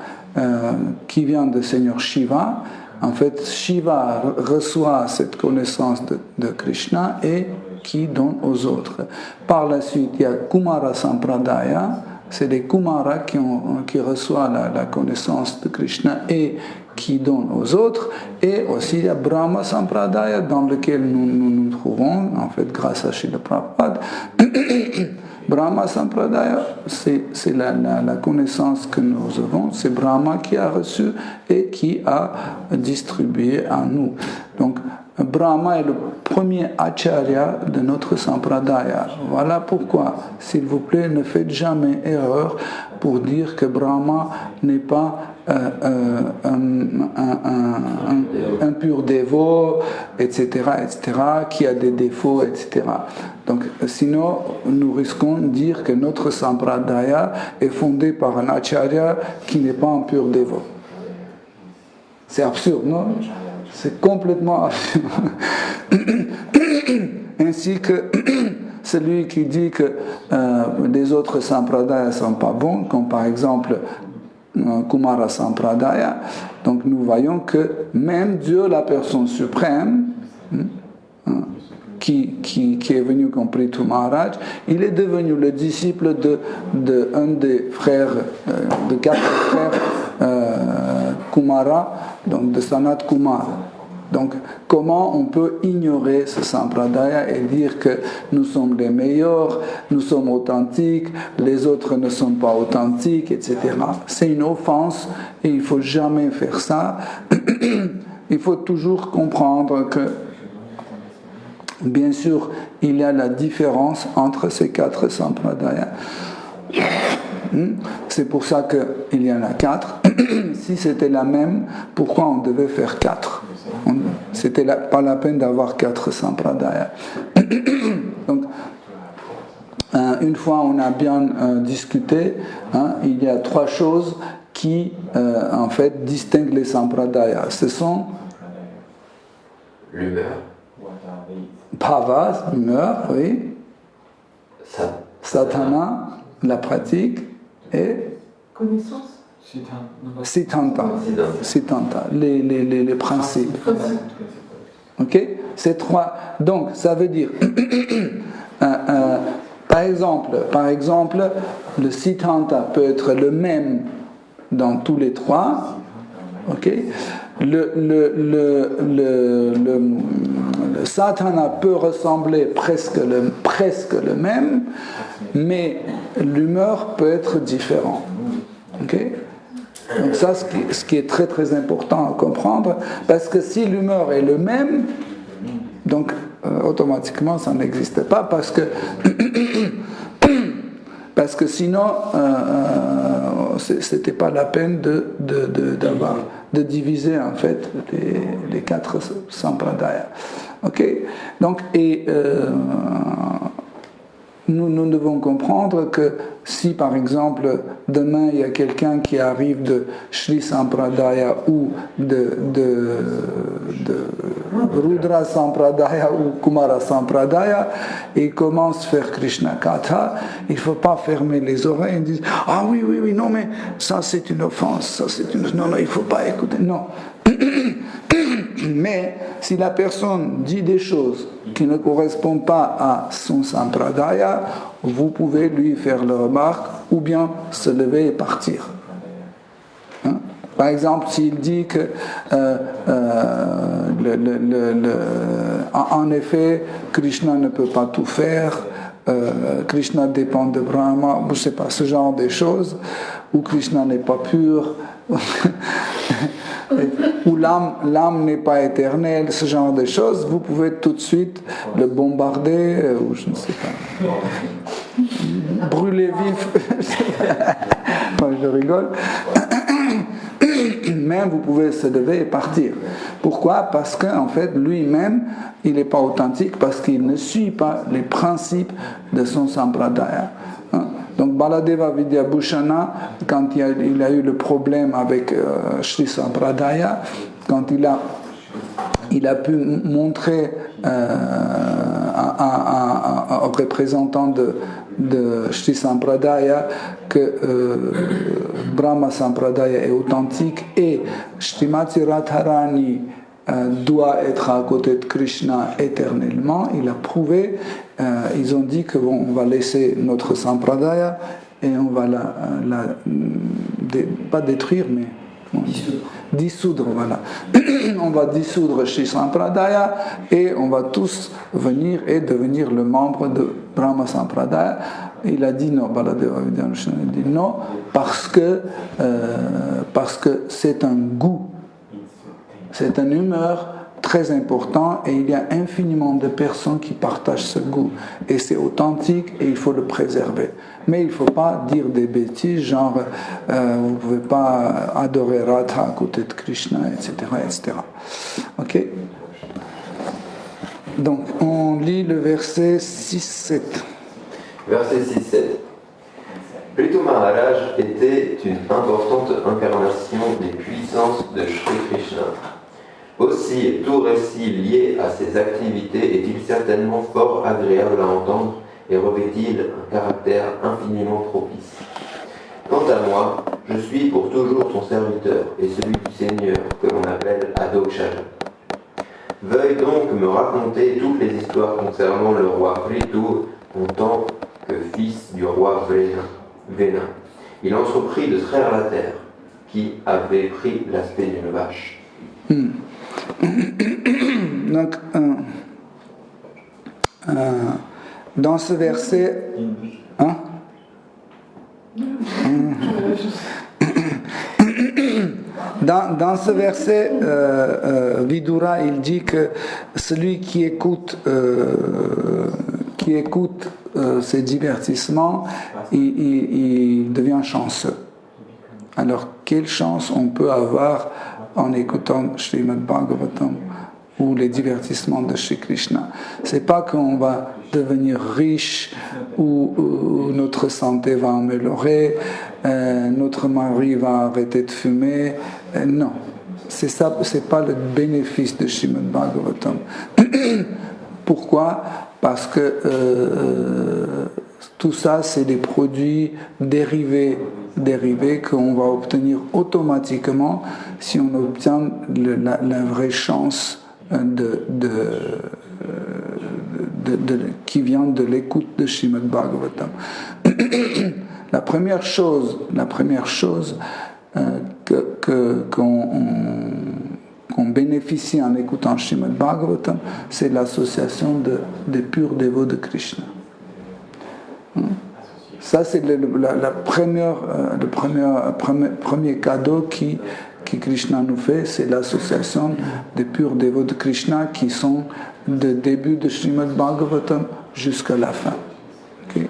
qui vient de Seigneur Shiva. En fait, Shiva reçoit cette connaissance de Krishna et qui donne aux autres. Par la suite, il y a Kumara Sampradaya, c'est des Kumaras qui reçoivent la connaissance de Krishna et qui donnent aux autres. Et aussi, il y a Brahma Sampradaya, dans lequel nous nous trouvons, en fait, grâce à Srila Prabhupada. Brahma Sampradaya, c'est la connaissance que nous avons, c'est Brahma qui a reçu et qui a distribué à nous. Donc, Brahma est le premier acharya de notre Sampradaya. Voilà pourquoi, s'il vous plaît, ne faites jamais erreur pour dire que Brahma n'est pas un pur dévot, etc., qui a des défauts, etc. Donc, sinon, nous risquons de dire que notre Sampradaya est fondé par un acharya qui n'est pas un pur dévot. C'est absurde, non? C'est complètement absurde. Ainsi que celui qui dit que les autres Sampradayas ne sont pas bons, comme par exemple Kumara Sampradaya, donc nous voyons que même Dieu, la personne suprême, qui est venu comme Prithu Maharaj, il est devenu le disciple de un des frères, de 4 frères Kumara, donc de Sanat Kumar. Donc, comment on peut ignorer ce Sampradaya et dire que nous sommes les meilleurs, nous sommes authentiques, les autres ne sont pas authentiques, etc. C'est une offense et il ne faut jamais faire ça. Il faut toujours comprendre que, bien sûr, il y a la différence entre ces 4 Sampradayas. C'est pour ça qu'il y en a 4. Si c'était la même, pourquoi on devait faire 4? C'était pas la peine d'avoir 4 Sampradayas. Donc, une fois on a bien discuté, il y a 3 choses qui, en fait, distinguent les Sampradayas. Ce sont l'humeur, Bhava, l'humeur, oui, Sadhana, la pratique, et Connaissance. Siddhanta, les principes. Ok? Ces 3. Donc, ça veut dire, par exemple, le Siddhanta peut être le même dans tous les 3. Ok? Le sadhana peut ressembler presque le même, mais l'humeur peut être différente. Ok? Donc ça, ce qui est très très important à comprendre, parce que si l'humeur est le même, donc automatiquement ça n'existe pas, parce que sinon c'était pas la peine de diviser en fait les 4 sampradayas. Ok? Donc nous devons comprendre que si par exemple demain il y a quelqu'un qui arrive de Sri Sampradaya ou de Rudra Sampradaya ou Kumara Sampradaya et il commence à faire Krishna Katha, il ne faut pas fermer les oreilles et dire ah oui, non mais ça c'est une offense, non, il ne faut pas écouter, non. Mais si la personne dit des choses qui ne correspondent pas à son sampradaya, vous pouvez lui faire la remarque ou bien se lever et partir. Par exemple, s'il dit que en effet Krishna ne peut pas tout faire, Krishna dépend de Brahma, je ne sais pas, ce genre de choses, ou Krishna n'est pas pur, ou l'âme n'est pas éternelle, ce genre de choses, vous pouvez tout de suite le bombarder, ou je ne sais pas, brûler vif. Moi, je rigole. Même vous pouvez se lever et partir. Pourquoi? Parce qu'en fait, lui-même, il n'est pas authentique parce qu'il ne suit pas les principes de son sampradaya. Donc Baladeva Vidyabhushana, quand il a eu le problème avec Sri Sampradaya, quand il a pu montrer aux représentants de Sri Sampradaya que Brahma Sampradaya est authentique et Srimati Radharani doit être à côté de Krishna éternellement, il a prouvé, ils ont dit que bon, on va laisser notre Sampradaya et on va pas détruire mais dissoudre, voilà. On va dissoudre Sri Sampradaya et on va tous venir et devenir le membre de Brahma Sampradaya. Il a dit non, Baladeva Vidyabhushana a dit non parce que c'est un goût, c'est une humeur très important et il y a infiniment de personnes qui partagent ce goût et c'est authentique et il faut le préserver. Mais il ne faut pas dire des bêtises genre vous ne pouvez pas adorer Radha à côté de Krishna, etc. etc. Ok? Donc on lit le verset 6-7. Verset 6-7. Prithu Maharaj était une importante incarnation des puissances de Sri Krishna. Aussi, tout récit lié à ses activités est-il certainement fort agréable à entendre et revêt-il un caractère infiniment propice. Quant à moi, je suis pour toujours ton serviteur et celui du Seigneur que l'on appelle Adokshaya. Veuille donc me raconter toutes les histoires concernant le roi Prithu en tant que fils du roi Vena. Il entreprit de traire la terre, qui avait pris l'aspect d'une vache. Donc, dans ce verset, dans ce verset, Vidura il dit que celui qui écoute ces divertissements, il devient chanceux. Alors, quelle chance on peut avoir en écoutant Srimad Bhagavatam ou les divertissements de Shri Krishna? C'est pas qu'on va devenir riche ou notre santé va améliorer, notre mari va arrêter de fumer. Non, c'est ça, c'est pas le bénéfice de Srimad Bhagavatam. Pourquoi? Parce que tout ça, c'est des produits dérivés qu'on va obtenir automatiquement si on obtient la vraie chance qui vient de l'écoute de Srimad Bhagavatam. La première chose qu'on bénéficie en écoutant Srimad Bhagavatam, c'est l'association des purs dévots de Krishna. Ça, c'est le premier cadeau qui Krishna nous fait, c'est l'association des purs dévots de Krishna qui sont du début de Srimad Bhagavatam jusqu'à la fin. Okay.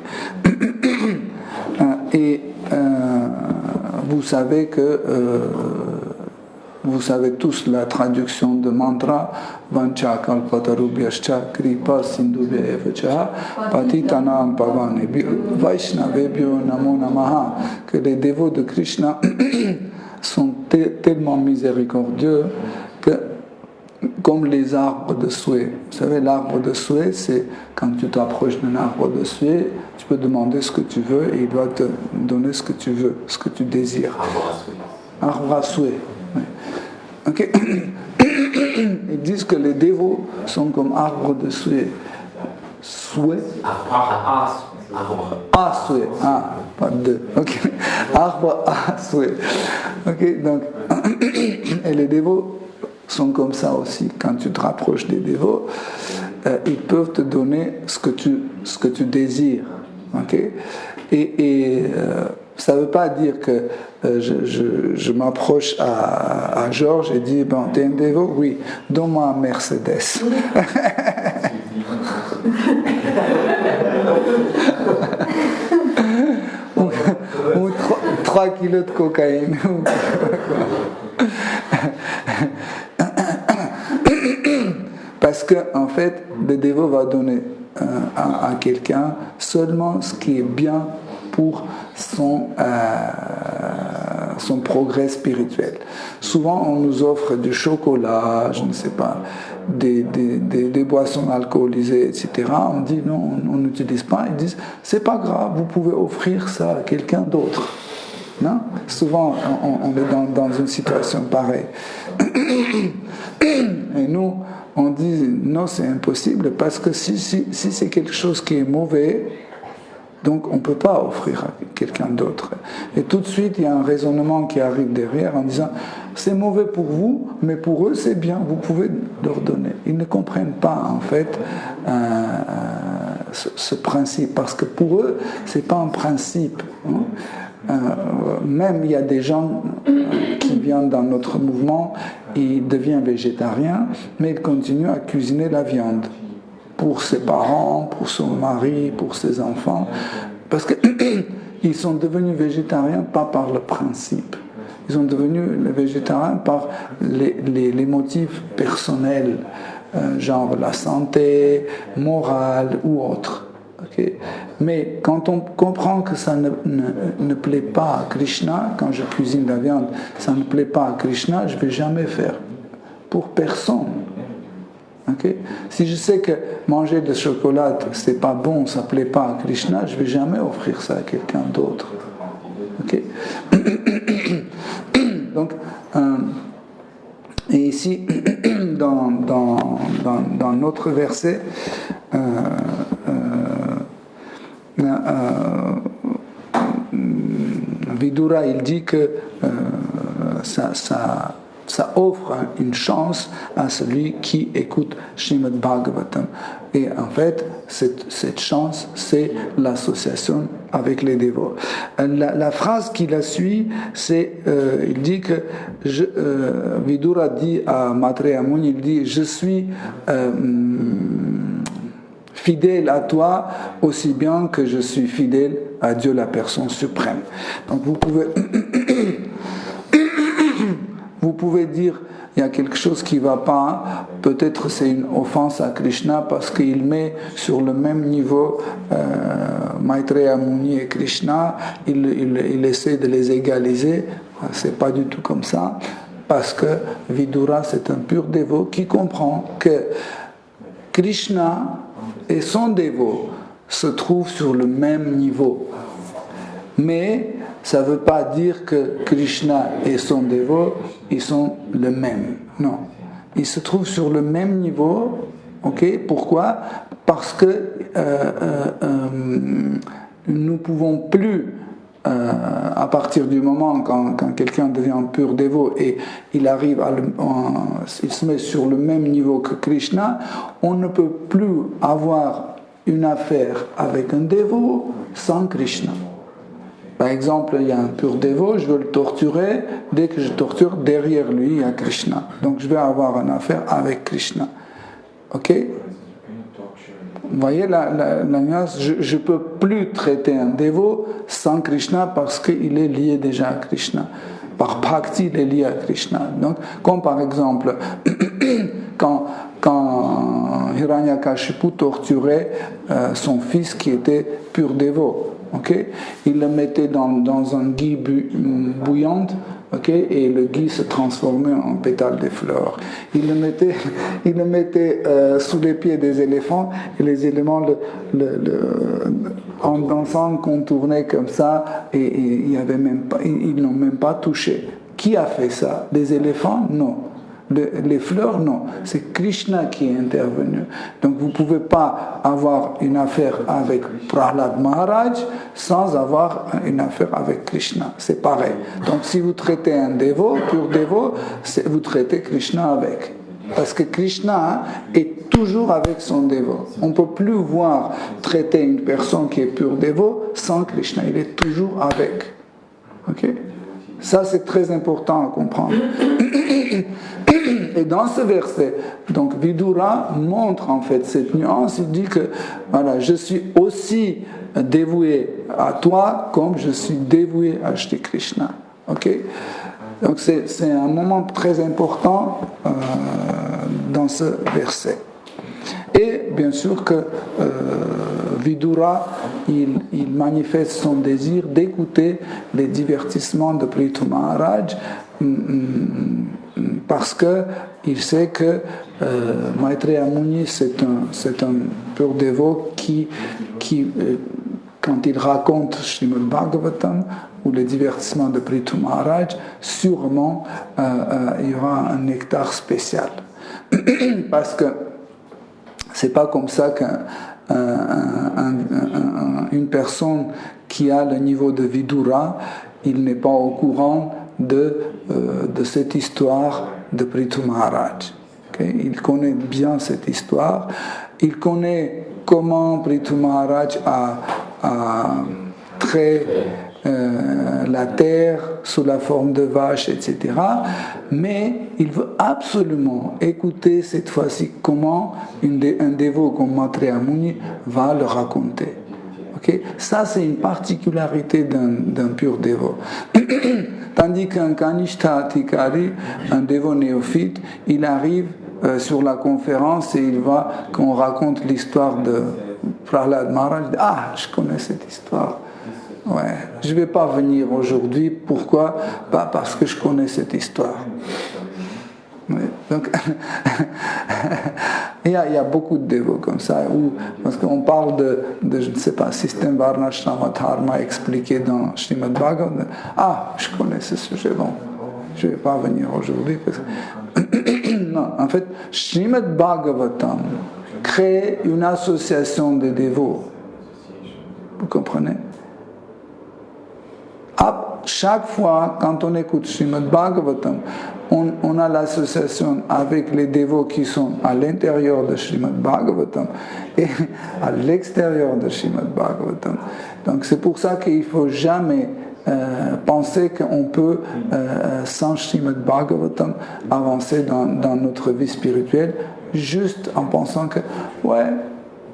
Et vous savez que vous savez tous la traduction de mantra Vancha kalpatarubhyascha kripa sindhubhya evacha patitanam pavanebhyo vaishnavebhyo namo namaha, que les dévots de Krishna sont tellement miséricordieux que comme les arbres de souhait. Vous savez, l'arbre de souhait, c'est quand tu t'approches d'un arbre de souhait, tu peux demander ce que tu veux et il doit te donner ce que tu veux, ce que tu désires. Arbre à souhait. Oui. Okay. Ils disent que les dévots sont comme arbres de souhait. Souhait. À souhait. Ah, pas deux. Ok. Arbre à souhait. Ok, donc, et les dévots sont comme ça aussi. Quand tu te rapproches des dévots, ils peuvent te donner ce que tu désires. Okay? Et ça ne veut pas dire que je m'approche à Georges et dis, bon, t'es un dévot? Oui, donne-moi un Mercedes. ou 3 kilos de cocaïne. Parce que en fait, le dévot va donner à quelqu'un seulement ce qui est bien pour son progrès spirituel. Souvent, on nous offre du chocolat, je ne sais pas, des boissons alcoolisées, etc. On dit non, on n'utilise pas. Ils disent, c'est pas grave, vous pouvez offrir ça à quelqu'un d'autre. Non? Souvent, on est dans une situation pareille. Et nous, on dit non, c'est impossible parce que si c'est quelque chose qui est mauvais, donc on ne peut pas offrir à quelqu'un d'autre. Et tout de suite, il y a un raisonnement qui arrive derrière en disant c'est mauvais pour vous, mais pour eux c'est bien, vous pouvez leur donner. Ils ne comprennent pas en fait ce principe, parce que pour eux, ce n'est pas un principe. Même il y a des gens qui viennent dans notre mouvement, ils deviennent végétariens, mais ils continuent à cuisiner la viande pour ses parents, pour son mari, pour ses enfants, parce qu'ils sont devenus végétariens pas par le principe, ils sont devenus végétariens par les motifs personnels, genre la santé, morale ou autre. Okay. Mais quand on comprend que ça ne plaît pas à Krishna, quand je cuisine la viande, ça ne plaît pas à Krishna, je ne vais jamais faire pour personne. Okay. Si je sais que manger de chocolat c'est pas bon, ça ne plaît pas à Krishna, je ne vais jamais offrir ça à quelqu'un d'autre. Okay. Donc, et ici, dans notre verset, Vidura, il dit que ça offre une chance à celui qui écoute Srimad Bhagavatam. Et en fait, cette chance, c'est l'association avec les dévots. La phrase qui la suit, c'est, il dit que, Vidura dit à Maitreya Muni, il dit, je suis fidèle à toi aussi bien que je suis fidèle à Dieu la personne suprême. Donc vous pouvez dire il y a quelque chose qui ne va pas, peut-être c'est une offense à Krishna parce qu'il met sur le même niveau Maitreya Muni et Krishna, il essaie de les égaliser, c'est pas du tout comme ça, parce que Vidura c'est un pur dévot qui comprend que Krishna et son dévot se trouvent sur le même niveau. Mais ça ne veut pas dire que Krishna et son dévot, ils sont le même. Non. Ils se trouvent sur le même niveau. Okay? Pourquoi? Parce que nous ne pouvons plus, à partir du moment quand quelqu'un devient un pur dévot et il arrive il se met sur le même niveau que Krishna, on ne peut plus avoir une affaire avec un dévot sans Krishna. Par exemple, il y a un pur dévot, je veux le torturer, dès que je torture, derrière lui, il y a Krishna. Donc je vais avoir une affaire avec Krishna. Ok? Vous voyez la nuance? Je ne peux plus traiter un dévot sans Krishna parce qu'il est lié déjà à Krishna. Par bhakti, il est lié à Krishna. Donc, comme par exemple, quand Hiranyakashipu torturait son fils qui était pur dévot, okay? Il le mettait dans un gui bouillante, okay? Et le gui se transformait en pétales de fleurs. Il le mettait sous les pieds des éléphants et les éléments en dansant contournaient comme ça et ils n'ont même pas touché. Qui a fait ça? Les éléphants? Non. Les fleurs, non. C'est Krishna qui est intervenu. Donc vous ne pouvez pas avoir une affaire avec Prahlad Maharaj sans avoir une affaire avec Krishna. C'est pareil. Donc si vous traitez un dévot, pur dévot, vous traitez Krishna avec. Parce que Krishna est tout toujours avec son dévot. On ne peut plus voir traiter une personne qui est pure dévot sans Krishna. Il est toujours avec. Ok? Ça, c'est très important à comprendre. Et dans ce verset, donc Vidura montre en fait cette nuance. Il dit que voilà, je suis aussi dévoué à toi comme je suis dévoué à Shri Krishna. Ok? Donc c'est un moment très important dans ce verset. Et bien sûr que Vidura, il manifeste son désir d'écouter les divertissements de Prithu Maharaj parce qu'il sait que Maitreya Muni, c'est un pur dévot qui quand il raconte Srimad Bhagavatam ou les divertissements de Prithu Maharaj, sûrement il y aura un nectar spécial. Parce que c'est pas comme ça qu'une personne qui a le niveau de Vidura, il n'est pas au courant de cette histoire de Prithu Maharaj. Okay? Il connaît bien cette histoire. Il connaît comment Prithu Maharaj a trait la terre sous la forme de vache, etc. Mais il veut absolument écouter cette fois-ci comment un dévot comme Maitreya Muni va le raconter. Okay? Ça, c'est une particularité d'un pur dévot. Tandis qu'un Kanishta Adhikari, un dévot néophyte, il arrive sur la conférence et il va, quand on raconte l'histoire de Prahlad Maharaj, il dit, ah, je connais cette histoire. Ouais, je ne vais pas venir aujourd'hui. Pourquoi? Pas parce que je connais cette histoire. Ouais, donc, il y a beaucoup de dévots comme ça, parce qu'on parle de je ne sais pas, système Varnashrama Dharma expliqué dans Srimad Bhagavatam. Ah, je connais ce sujet, bon, je ne vais pas venir aujourd'hui. Parce que... non, en fait, Srimad Bhagavatam crée une association de dévots. Vous comprenez? Chaque fois, quand on écoute Srimad Bhagavatam, on a l'association avec les dévots qui sont à l'intérieur de Srimad Bhagavatam et à l'extérieur de Srimad Bhagavatam. Donc c'est pour ça qu'il ne faut jamais penser qu'on peut, sans Srimad Bhagavatam, avancer dans notre vie spirituelle, juste en pensant que, ouais,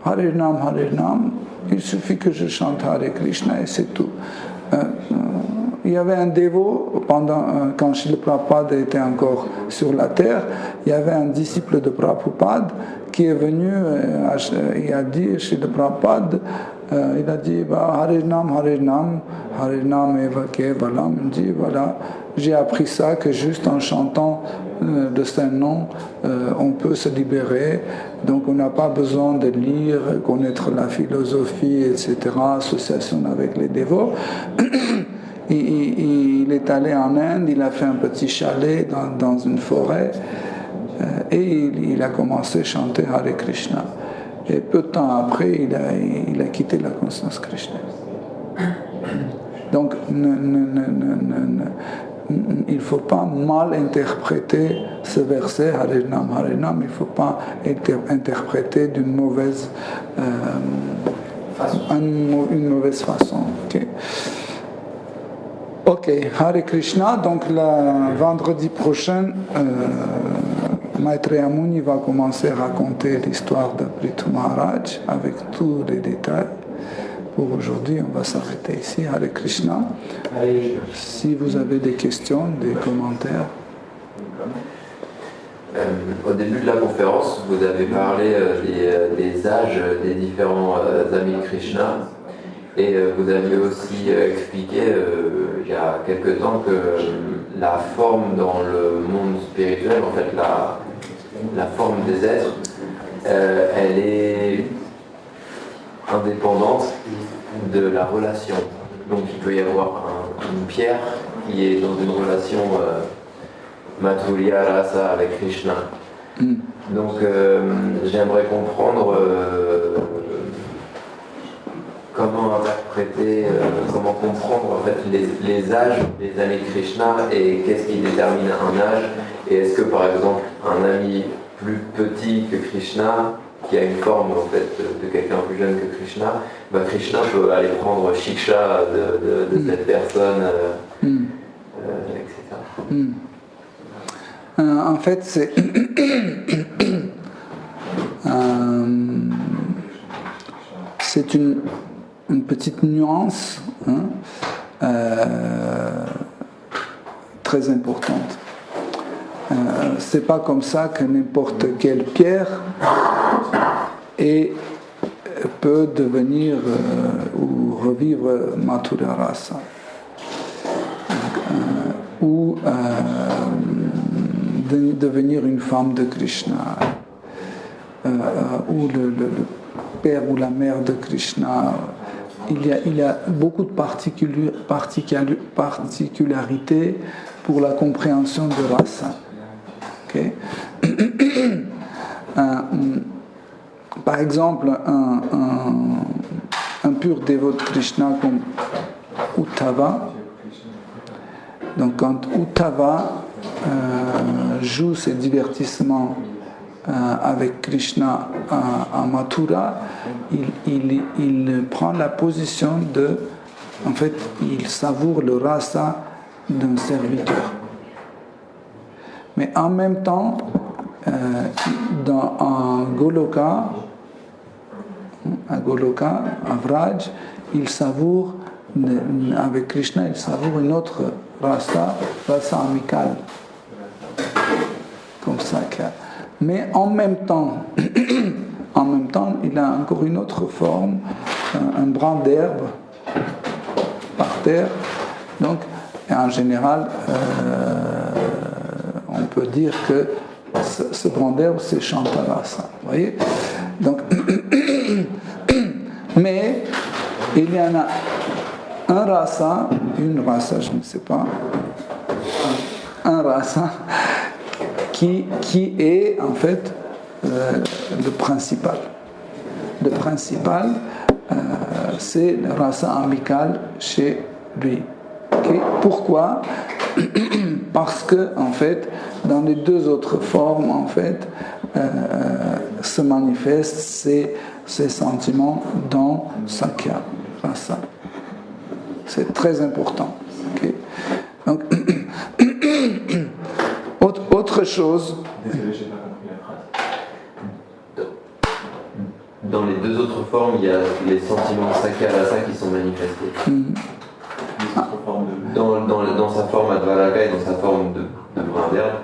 Hare Nam, il suffit que je chante Hare Krishna et c'est tout. Il y avait un dévot, quand Srila Prabhupada était encore sur la terre, il y avait un disciple de Prabhupada qui est venu, il a dit, Srila Prabhupada, il a dit, Hare Nam eva kevalam. Il dit, voilà, j'ai appris ça, que juste en chantant de saint nom, on peut se libérer, donc on n'a pas besoin de lire, connaître la philosophie, etc., association avec les dévots. Il est allé en Inde, il a fait un petit chalet dans une forêt et il a commencé à chanter Hare Krishna. Et peu de temps après, il a quitté la conscience Krishna. Donc, il ne faut pas mal interpréter ce verset, Hare Nam, il ne faut pas interpréter d'une mauvaise une mauvaise façon. Okay. Ok, Hare Krishna, donc le vendredi prochain, Maitreya Muni va commencer à raconter l'histoire de Prithu Maharaj avec tous les détails. Pour aujourd'hui, on va s'arrêter ici. Hare Krishna. Si vous avez des questions, des commentaires. Au début de la conférence, vous avez parlé des âges des différents amis de Krishna. Et vous avez aussi expliqué il y a quelque temps que la forme dans le monde spirituel, en fait la forme des êtres, elle est indépendante de la relation. Donc il peut y avoir une pierre qui est dans une relation Madhurya Rasa avec Krishna. Donc j'aimerais comprendre comment interpréter, comment comprendre en fait les âges des amis de Krishna et qu'est-ce qui détermine un âge, et est-ce que par exemple un ami plus petit que Krishna, qui a une forme en fait de quelqu'un plus jeune que Krishna, Krishna peut aller prendre shiksha de cette personne, etc. En fait, c'est une petite nuance très importante. C'est pas comme ça que n'importe quelle pierre peut devenir ou revivre Mathura Rasa ou devenir une femme de Krishna ou le père ou la mère de Krishna. Il y a beaucoup de particularités pour la compréhension de rasa. Okay? Par exemple, un pur dévot de Krishna comme Uddhava. Donc quand Uddhava joue ses divertissements avec Krishna à Mathura, il prend la position de, en fait, il savoure le rasa d'un serviteur. Mais en même temps, à Goloka, à Vraj, il savoure, avec Krishna, il savoure une autre rasa amicale. Comme ça. Mais en même temps, il a encore une autre forme, un brin d'herbe par terre. Donc, en général, on peut dire que ce brin d'herbe, c'est Shantarasa. Vous voyez? Donc, mais il y en a une rasa, je ne sais pas, un rasa qui est en fait le principal. Le principal, c'est le rasa amical chez lui. Okay? Pourquoi? Parce que en fait, dans les deux autres formes, en fait, se manifestent ces sentiments dans Sakya rasa. C'est très important. Okay? Donc, autre chose. Désolé, j'ai pas compris la phrase. Dans les deux autres formes, il y a les sentiments de Sakya rasa qui sont manifestés. Les autres formes de... Dans sa forme Advaraka et dans sa forme de brin d'herbe,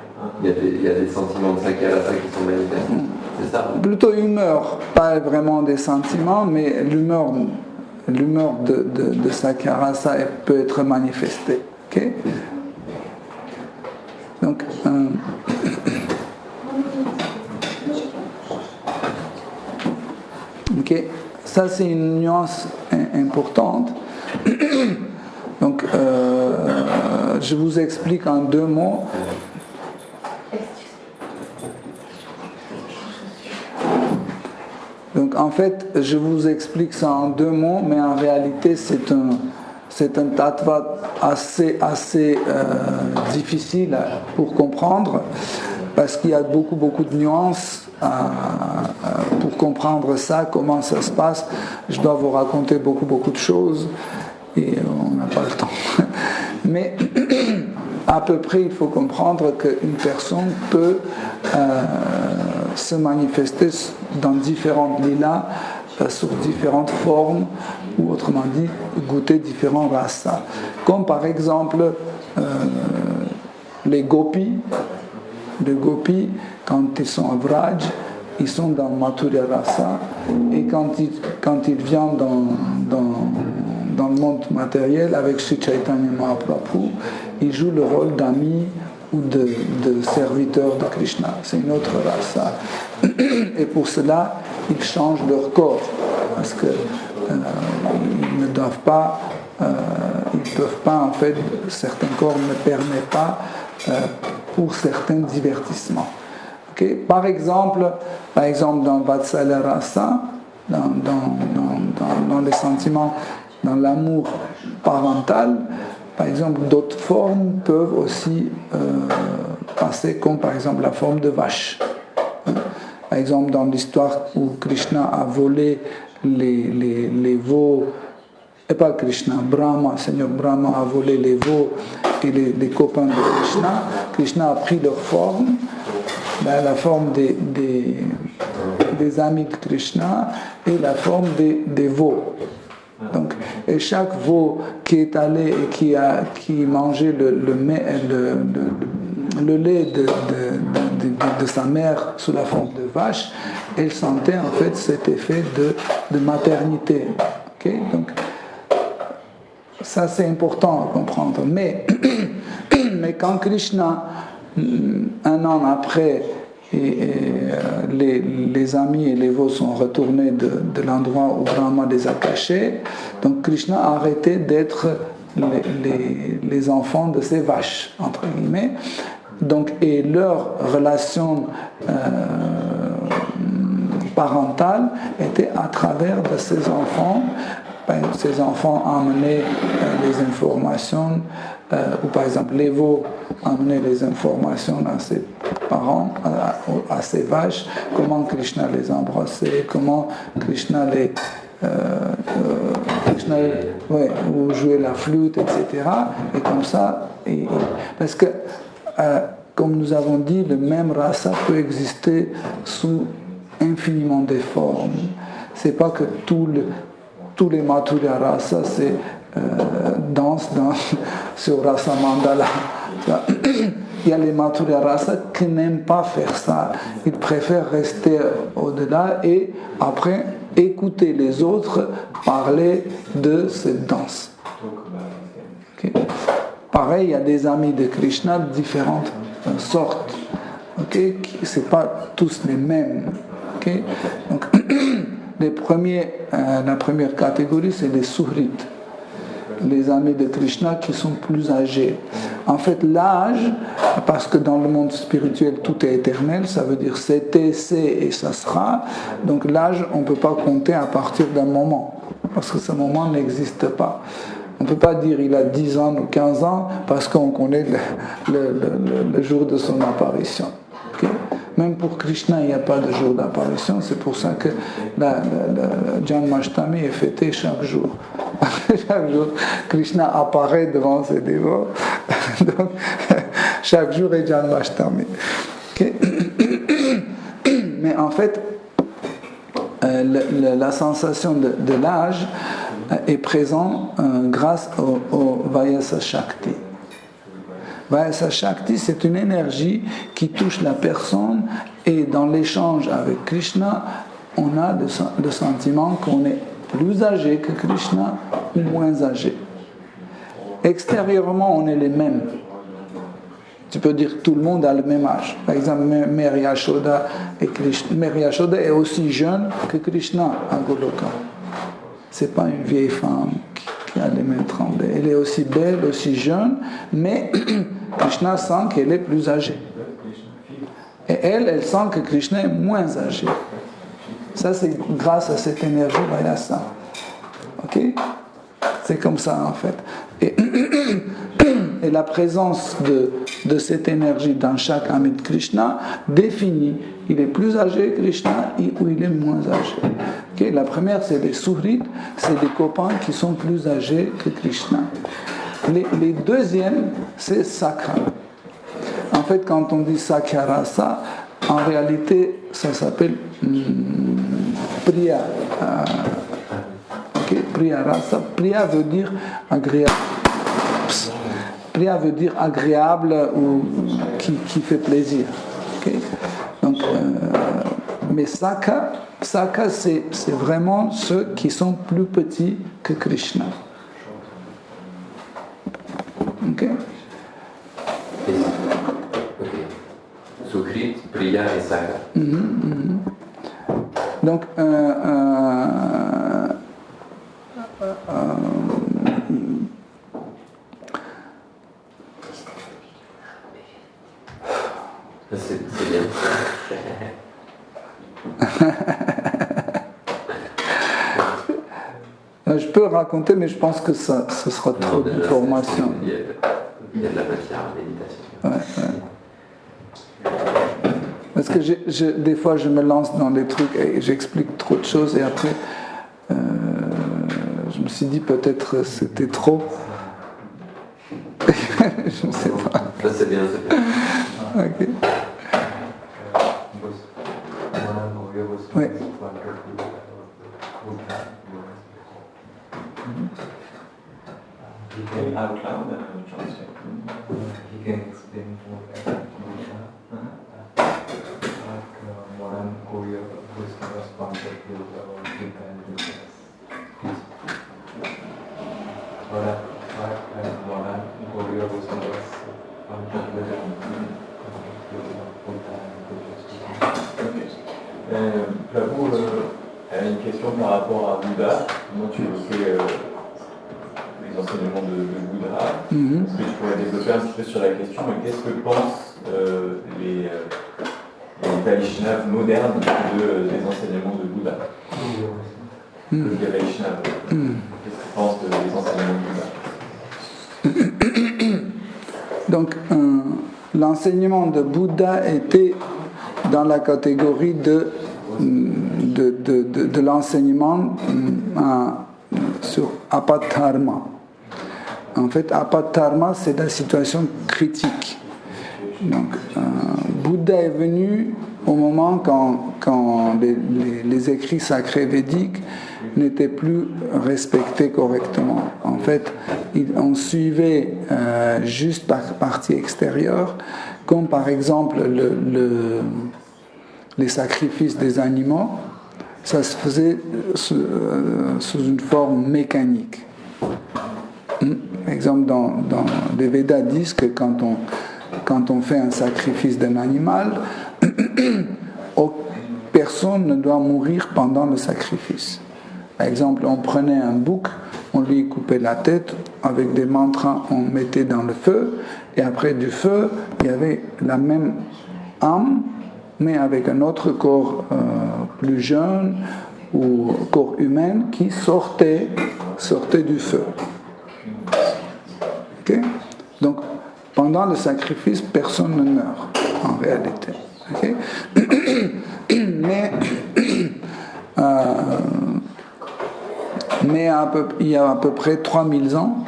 il y a des sentiments de Sakya rasa qui sont manifestés. C'est ça? Plutôt humeur, pas vraiment des sentiments, mais l'humeur de Sakya rasa peut être manifestée. Okay? Donc, ok, ça c'est une nuance importante. Donc, je vous explique en deux mots. Donc, en fait, je vous explique ça en deux mots, mais en réalité, c'est un tattva assez difficile pour comprendre, parce qu'il y a beaucoup de nuances pour comprendre ça, comment ça se passe. Je dois vous raconter beaucoup de choses et on n'a pas le temps. Mais à peu près, il faut comprendre qu'une personne peut se manifester dans différentes lilas, sous différentes formes, ou autrement dit, goûter différents rasas. Comme par exemple les gopis. Les gopis, quand ils sont à Vraj, ils sont dans Mathura Rasa, et quand ils viennent dans le monde matériel avec Sri Chaitanya Mahaprabhu, ils jouent le rôle d'amis ou de serviteurs de Krishna. C'est une autre rasa. Et pour cela, ils changent leur corps, parce que ils ne doivent pas, ils peuvent pas, en fait, certains corps ne permettent pas pour certains divertissements. Okay? Par exemple, dans Vatsala Rasa, dans les sentiments, dans l'amour parental, par exemple, d'autres formes peuvent aussi passer, comme par exemple la forme de vache. Par exemple, dans l'histoire où Krishna a volé les veaux, et pas Krishna, Brahma, Seigneur Brahma a volé les veaux et les copains de Krishna, Krishna a pris leur forme, la forme des amis de Krishna et la forme des veaux. Donc, et chaque veau qui est allé et qui mangeait le lait de sa mère sous la forme de vache, elle sentait en fait cet effet de maternité. Okay? Donc, ça c'est important à comprendre. Mais quand Krishna, un an après, les amis et les veaux sont retournés de l'endroit où Brahma les a cachés, donc Krishna a arrêté d'être les enfants de ces vaches, entre guillemets. Donc, et leur relation parentale était à travers de ces enfants. Ces enfants amenaient les informations, ou par exemple les veaux amenaient les informations à ses parents, à ses vaches, comment Krishna les embrassait, comment Krishna ou jouait la flûte, etc. Et comme ça, parce que, comme nous avons dit, le même rasa peut exister sous infiniment de formes. C'est pas que tous les Mathurya Rasa dansent sur Rasa Mandala. Il y a les Mathurya Rasa qui n'aiment pas faire ça. Ils préfèrent rester au-delà et après écouter les autres parler de cette danse. Okay. Pareil, il y a des amis de Krishna de différentes sortes. Okay. Ce n'est pas tous les mêmes. Okay. Donc, la première catégorie, c'est les suhrites, les amis de Krishna qui sont plus âgés. En fait, l'âge, parce que dans le monde spirituel, tout est éternel, ça veut dire c'était, c'est et ça sera. Donc l'âge, on ne peut pas compter à partir d'un moment, parce que ce moment n'existe pas. On ne peut pas dire il a 10 ans ou 15 ans, parce qu'on connaît le jour de son apparition. Okay? Même pour Krishna, il n'y a pas de jour d'apparition. C'est pour ça que Janmashtami est fêté chaque jour. Chaque jour, Krishna apparaît devant ses dévots. Donc, chaque jour est Janmashtami. Okay? Mais en fait, la sensation de l'âge est présente grâce au Vayasa Shakti. Vayasa Shakti, c'est une énergie qui touche la personne et dans l'échange avec Krishna, on a le sentiment qu'on est plus âgé que Krishna ou moins âgé. Extérieurement, on est les mêmes. Tu peux dire que tout le monde a le même âge. Par exemple, Mère Yashoda est aussi jeune que Krishna à Goloka. Ce n'est pas une vieille femme qui a les mêmes tremblés. Elle est aussi belle, aussi jeune, mais Krishna sent qu'elle est plus âgée. Et elle sent que Krishna est moins âgé. Ça, c'est grâce à cette énergie Vayasa. Ok? C'est comme ça, en fait. Et la présence de cette énergie dans chaque ami de Krishna définit il est plus âgé Krishna ou il est moins âgé. Okay? La première, c'est les suhrites, c'est des copains qui sont plus âgés que Krishna. Les deuxièmes, c'est Sakha. En fait, quand on dit Sakya Rasa, en réalité, ça s'appelle Priya. Priya Rasa. Priya veut dire agréable. Priya veut dire agréable ou qui fait plaisir. Okay? Donc, mais Sakha, c'est vraiment ceux qui sont plus petits que Krishna. Ok? Sukhrit, Priya et Sakha. Donc, c'est bien. Je peux raconter, mais je pense que ce sera trop d'informations. Il y a de la matière à méditation. Ouais. Parce que des fois, je me lance dans des trucs et j'explique trop de choses et après, je me suis dit peut-être c'était trop. Je ne sais pas. Là, c'est bien, c'est bien. Ok. Oui. He can out loud translate. He can explain more about modern Korea, whose responsible to Buddha and Buddhas. Modern Korea, whose responsible Prabhu, une question par rapport à Bouddha. Comment tu évoquais les enseignements de Bouddha? Est-ce que tu pourrais développer un petit peu sur la question? Et qu'est-ce que pensent les Vaishnavas modernes des enseignements de Bouddha? Le Vaishnava. Qu'est-ce que pensent des enseignements de Bouddha? Donc, l'enseignement de Bouddha était dans la catégorie de l'enseignement sur apadharma. En fait, apadharma, c'est la situation critique. Donc, Bouddha est venu au moment quand les écrits sacrés védiques n'étaient plus respectés correctement. En fait, on suivait juste par partie extérieure, comme par exemple les sacrifices des animaux, ça se faisait sous une forme mécanique. Exemple, dans les Védas disent que quand on fait un sacrifice d'un animal, personne ne doit mourir pendant le sacrifice. Par exemple, on prenait un bouc, on lui coupait la tête, avec des mantras, on mettait dans le feu, et après du feu, il y avait la même âme, mais avec un autre corps plus jeune ou corps humain qui sortait du feu. Okay? Donc, pendant le sacrifice, personne ne meurt, en réalité. Okay? Mais il y a à peu près 3000 ans,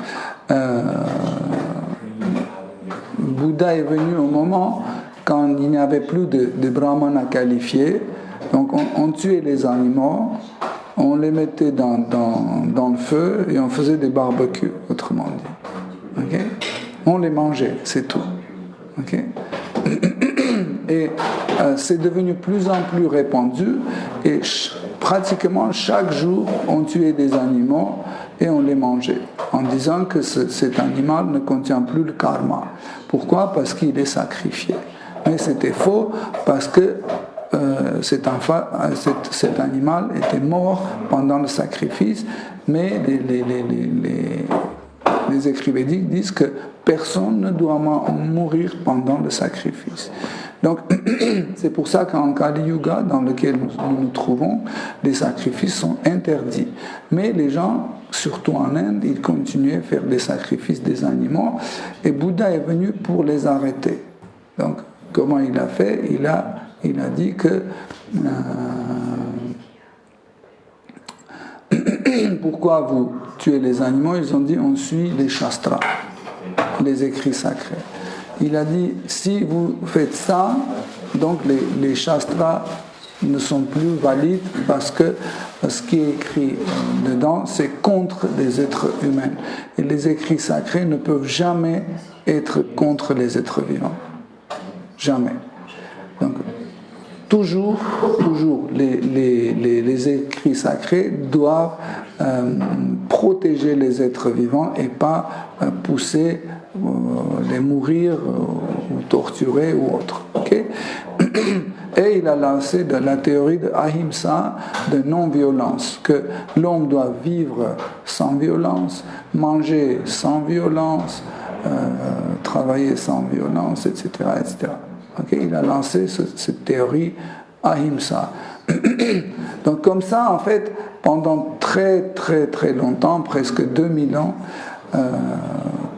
Bouddha est venu au moment quand il n'y avait plus de brahmanes qualifiés. Donc on tuait les animaux, on les mettait dans le feu et on faisait des barbecues, autrement dit. Okay? On les mangeait, c'est tout. Okay? Et c'est devenu de plus en plus répandu et pratiquement chaque jour on tuait des animaux et on les mangeait en disant que cet animal ne contient plus le karma. Pourquoi? Parce qu'il est sacrifié. Mais c'était faux parce que cet animal était mort pendant le sacrifice, mais les écrits védiques disent que personne ne doit mourir pendant le sacrifice. Donc, c'est pour ça qu'en Kali Yuga, dans lequel nous nous trouvons, les sacrifices sont interdits. Mais les gens, surtout en Inde, ils continuaient à faire des sacrifices des animaux, et Bouddha est venu pour les arrêter. Donc, comment il a fait? Il a dit que pourquoi vous tuez les animaux? Ils ont dit on suit les shastras, les écrits sacrés. Il a dit si vous faites ça, donc les shastras ne sont plus valides parce que ce qui est écrit dedans c'est contre les êtres humains. Et les écrits sacrés ne peuvent jamais être contre les êtres vivants. Jamais. Donc, toujours les écrits sacrés doivent protéger les êtres vivants et pas pousser les mourir ou torturer ou autre. Okay? Et il a lancé de la théorie de Ahimsa, de non-violence, que l'homme doit vivre sans violence, manger sans violence, travailler sans violence, etc. etc. Okay? Il a lancé cette théorie Ahimsa. Donc comme ça, en fait, pendant très très très longtemps, presque 2000 ans,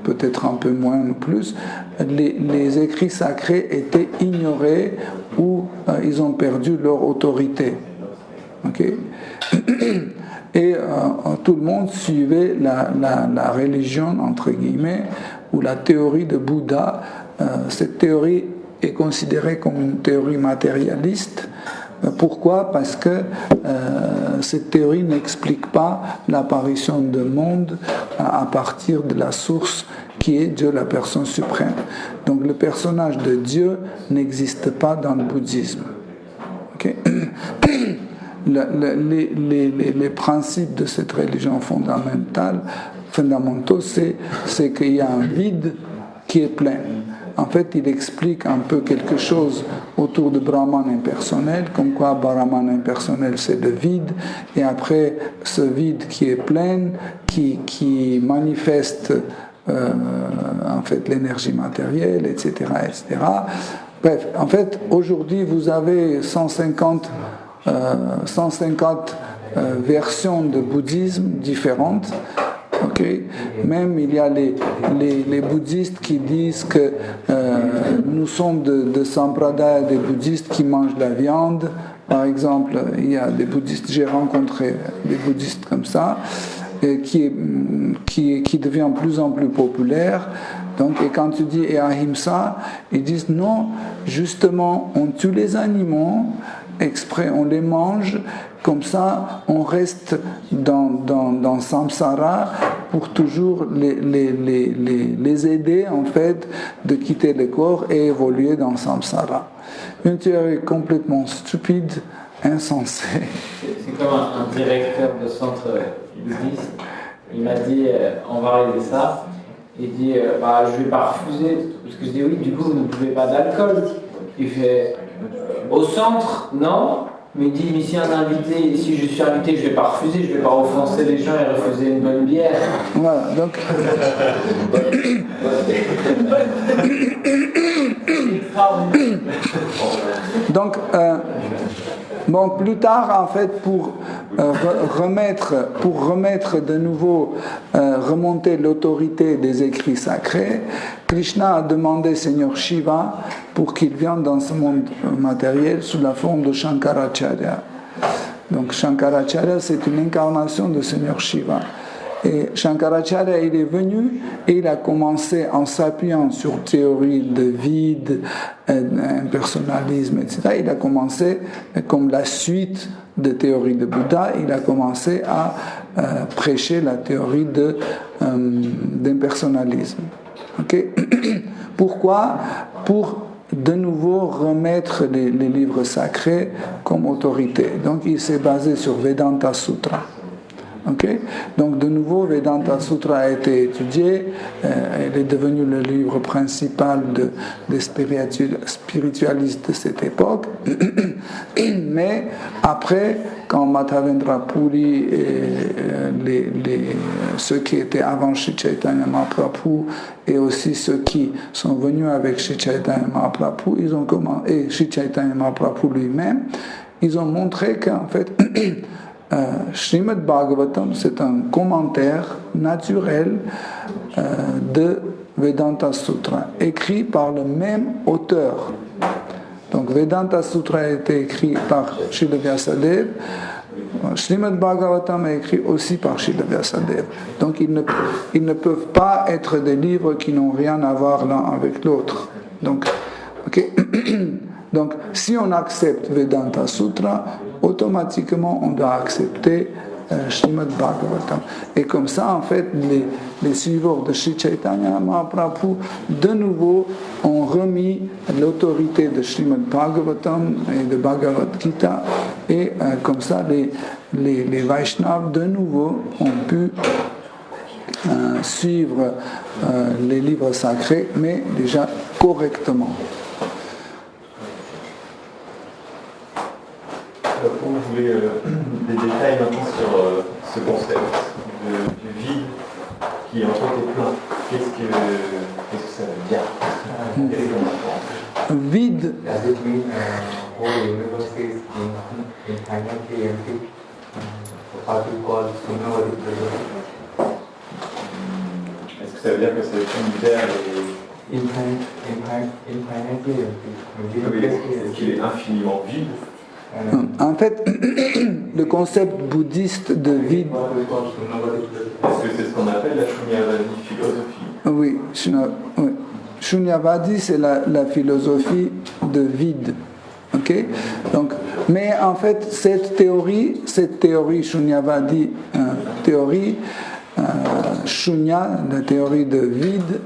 peut-être un peu moins ou plus, les écrits sacrés étaient ignorés ou ils ont perdu leur autorité. Okay? Et tout le monde suivait la religion, entre guillemets, ou la théorie de Bouddha. Cette théorie est considérée comme une théorie matérialiste. Pourquoi ? Parce que cette théorie n'explique pas l'apparition du monde à partir de la source qui est Dieu, la personne suprême. Donc le personnage de Dieu n'existe pas dans le bouddhisme. Okay? Les principes de cette religion fondamentaux, c'est qu'il y a un vide qui est plein. En fait, il explique un peu quelque chose autour de Brahman impersonnel, comme quoi Brahman impersonnel c'est le vide, et après ce vide qui est plein, qui manifeste en fait l'énergie matérielle, etc., etc. Bref, en fait, aujourd'hui vous avez 150 versions de bouddhisme différentes. Okay. Même il y a les bouddhistes qui disent que nous sommes de Sampradaya des bouddhistes qui mangent la viande. Par exemple, il y a des bouddhistes, j'ai rencontré des bouddhistes comme ça, qui devient de plus en plus populaire. Donc, et quand tu dis et ahimsa, ils disent non, justement, on tue les animaux exprès, on les mange, comme ça on reste dans samsara pour toujours les aider en fait de quitter le corps et évoluer dans samsara. Une théorie complètement stupide, insensée. C'est comme un directeur de centre bouddhiste, il m'a dit on va régler ça, il dit je vais pas refuser, parce que je dis oui, du coup vous ne buvez pas d'alcool. Il fait au centre, non, mais il dit mais si un invité, si je suis invité, je vais pas refuser, je vais pas offenser les gens et refuser une bonne bière. Voilà, donc donc plus tard en fait pour remettre de nouveau remonter l'autorité des écrits sacrés, Krishna a demandé Seigneur Shiva pour qu'il vienne dans ce monde matériel sous la forme de Shankaracharya. Donc Shankaracharya c'est une incarnation de Seigneur Shiva. Et Shankaracharya, il est venu et il a commencé en s'appuyant sur théorie de vide, impersonnalisme, etc. Il a commencé, comme la suite de théorie de Bouddha, il a commencé à prêcher la théorie d'impersonnalisme. Okay? Pourquoi ? Pour de nouveau remettre les livres sacrés comme autorité. Donc il s'est basé sur Vedanta Sutra. Okay? Donc de nouveau, Vedanta Sutra a été étudié, elle est devenue le livre principal des spiritualistes de cette époque. Mais après, quand Madhavendra Puri et ceux qui étaient avant Sri Chaitanya Mahaprabhu et aussi ceux qui sont venus avec Sri Chaitanya Mahaprabhu, et Sri Chaitanya Mahaprabhu lui-même, ils ont montré qu'en fait Srimad Bhagavatam, c'est un commentaire naturel de Vedanta Sutra, écrit par le même auteur. Donc Vedanta Sutra a été écrit par Srila Vyasadeva, Srimad Bhagavatam est écrit aussi par Srila Vyasadeva. Donc ils ne peuvent pas être des livres qui n'ont rien à voir l'un avec l'autre. Donc, okay. Donc, si on accepte Vedanta Sutra, automatiquement on doit accepter Srimad Bhagavatam. Et comme ça, en fait, les suivants de Sri Chaitanya Mahaprabhu, de nouveau, ont remis l'autorité de Srimad Bhagavatam et de Bhagavad Gita. Et comme ça, les Vaishnavas, de nouveau, ont pu suivre les livres sacrés, mais déjà correctement. Vous voulez des détails maintenant sur ce concept du vide qui en fait est plein. Qu'est-ce que ça veut dire? Qu'est-ce qu'on apprend? Vide. Est-ce que ça ça veut dire que c'est univers et est-ce qu'il est infiniment vide? En fait, le concept bouddhiste de vide. Est-ce que c'est ce qu'on appelle la Shunyavadi philosophie? Oui, Shunyavadi, c'est la philosophie de vide. Okay? Donc, mais en fait, cette théorie Shunyavadi, théorie Shunya, la théorie de vide,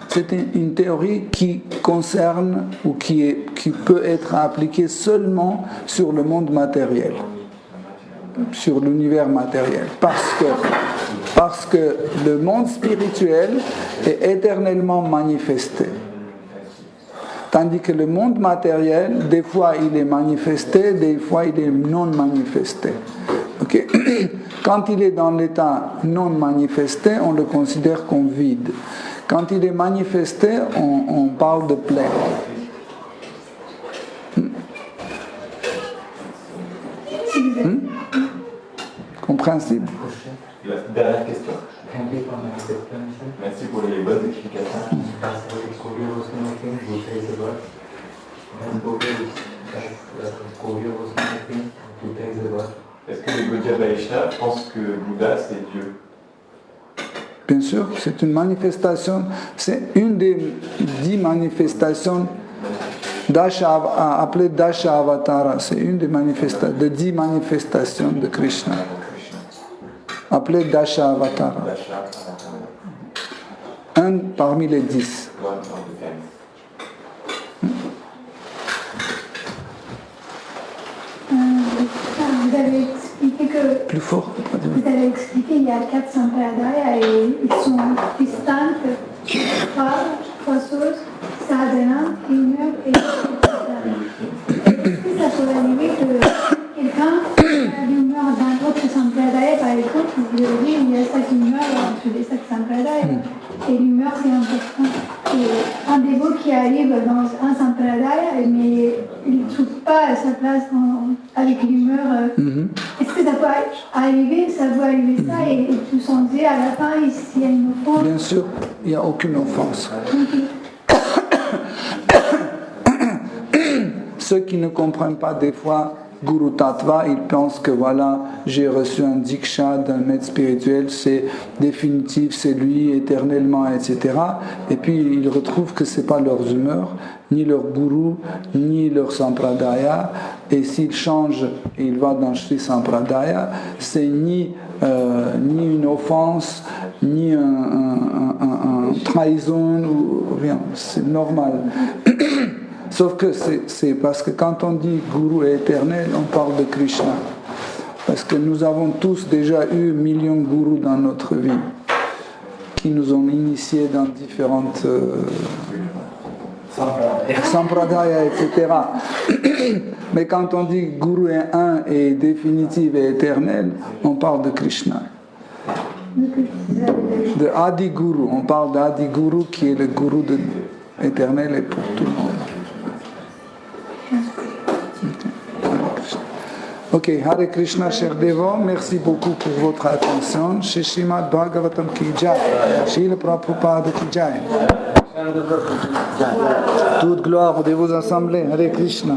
c'est une théorie qui concerne ou qui peut être appliquée seulement sur le monde matériel, sur l'univers matériel, parce que le monde spirituel est éternellement manifesté. Tandis que le monde matériel, des fois il est manifesté, des fois il est non manifesté. Okay? Quand il est dans l'état non manifesté, on le considère comme vide. Quand il est manifesté, on parle de plein. Compréhensible? La dernière question. Merci pour les bonnes explications. Est-ce que les Gaudiya Vaishnavas pensent que Bouddha c'est Dieu? Bien sûr, c'est une manifestation, c'est une des 10 manifestations appelée Dasha Avatara, c'est une des manifestations, de 10 manifestations de Krishna, appelée Dasha Avatara. Un parmi les 10. Vous avez expliqué que... Plus fort. Vous avez expliqué qu'il y a 4 sampradayas et ils sont distincts, trois choses, sadhana, humeur et est-ce que ça peut arriver que quelqu'un a l'humeur d'un autre sampradaya, par exemple, vous avez dit il y a 5 humeurs entre les 5 sampradayas et l'humeur c'est important. Et un dévot qui arrive dans un sampradaya mais il ne trouve pas sa place avec l'humeur, est-ce que ça peut arriver ça et tout s'en dit à la fin s'il y a une offense? Bien sûr, il n'y a aucune offense. Ceux qui ne comprennent pas des fois Guru Tattva, ils pensent que voilà, j'ai reçu un diksha d'un maître spirituel, c'est définitif, c'est lui éternellement, etc. Et puis ils retrouvent que ce n'est pas leurs humeurs, ni leur guru, ni leur sampradaya. Et s'ils changent et ils vont dans Sri Sampradaya, c'est ni une offense, ni un trahison, ou rien, c'est normal. Sauf que c'est parce que quand on dit Guru est éternel, on parle de Krishna. Parce que nous avons tous déjà eu millions de gurus dans notre vie, qui nous ont initiés dans différentes sampradaya, etc. Mais quand on dit Guru est un et définitif et éternel, on parle de Krishna. De Adi Guru, on parle d'Adi Guru qui est le Guru éternel et pour tout le monde. Ok, Hare Krishna, cher dévot, merci beaucoup pour votre attention. Chez Srimad Bhagavatam ki jai, Srila Prabhupada ki jai. Toute gloire aux dévots assemblés, Hare Krishna.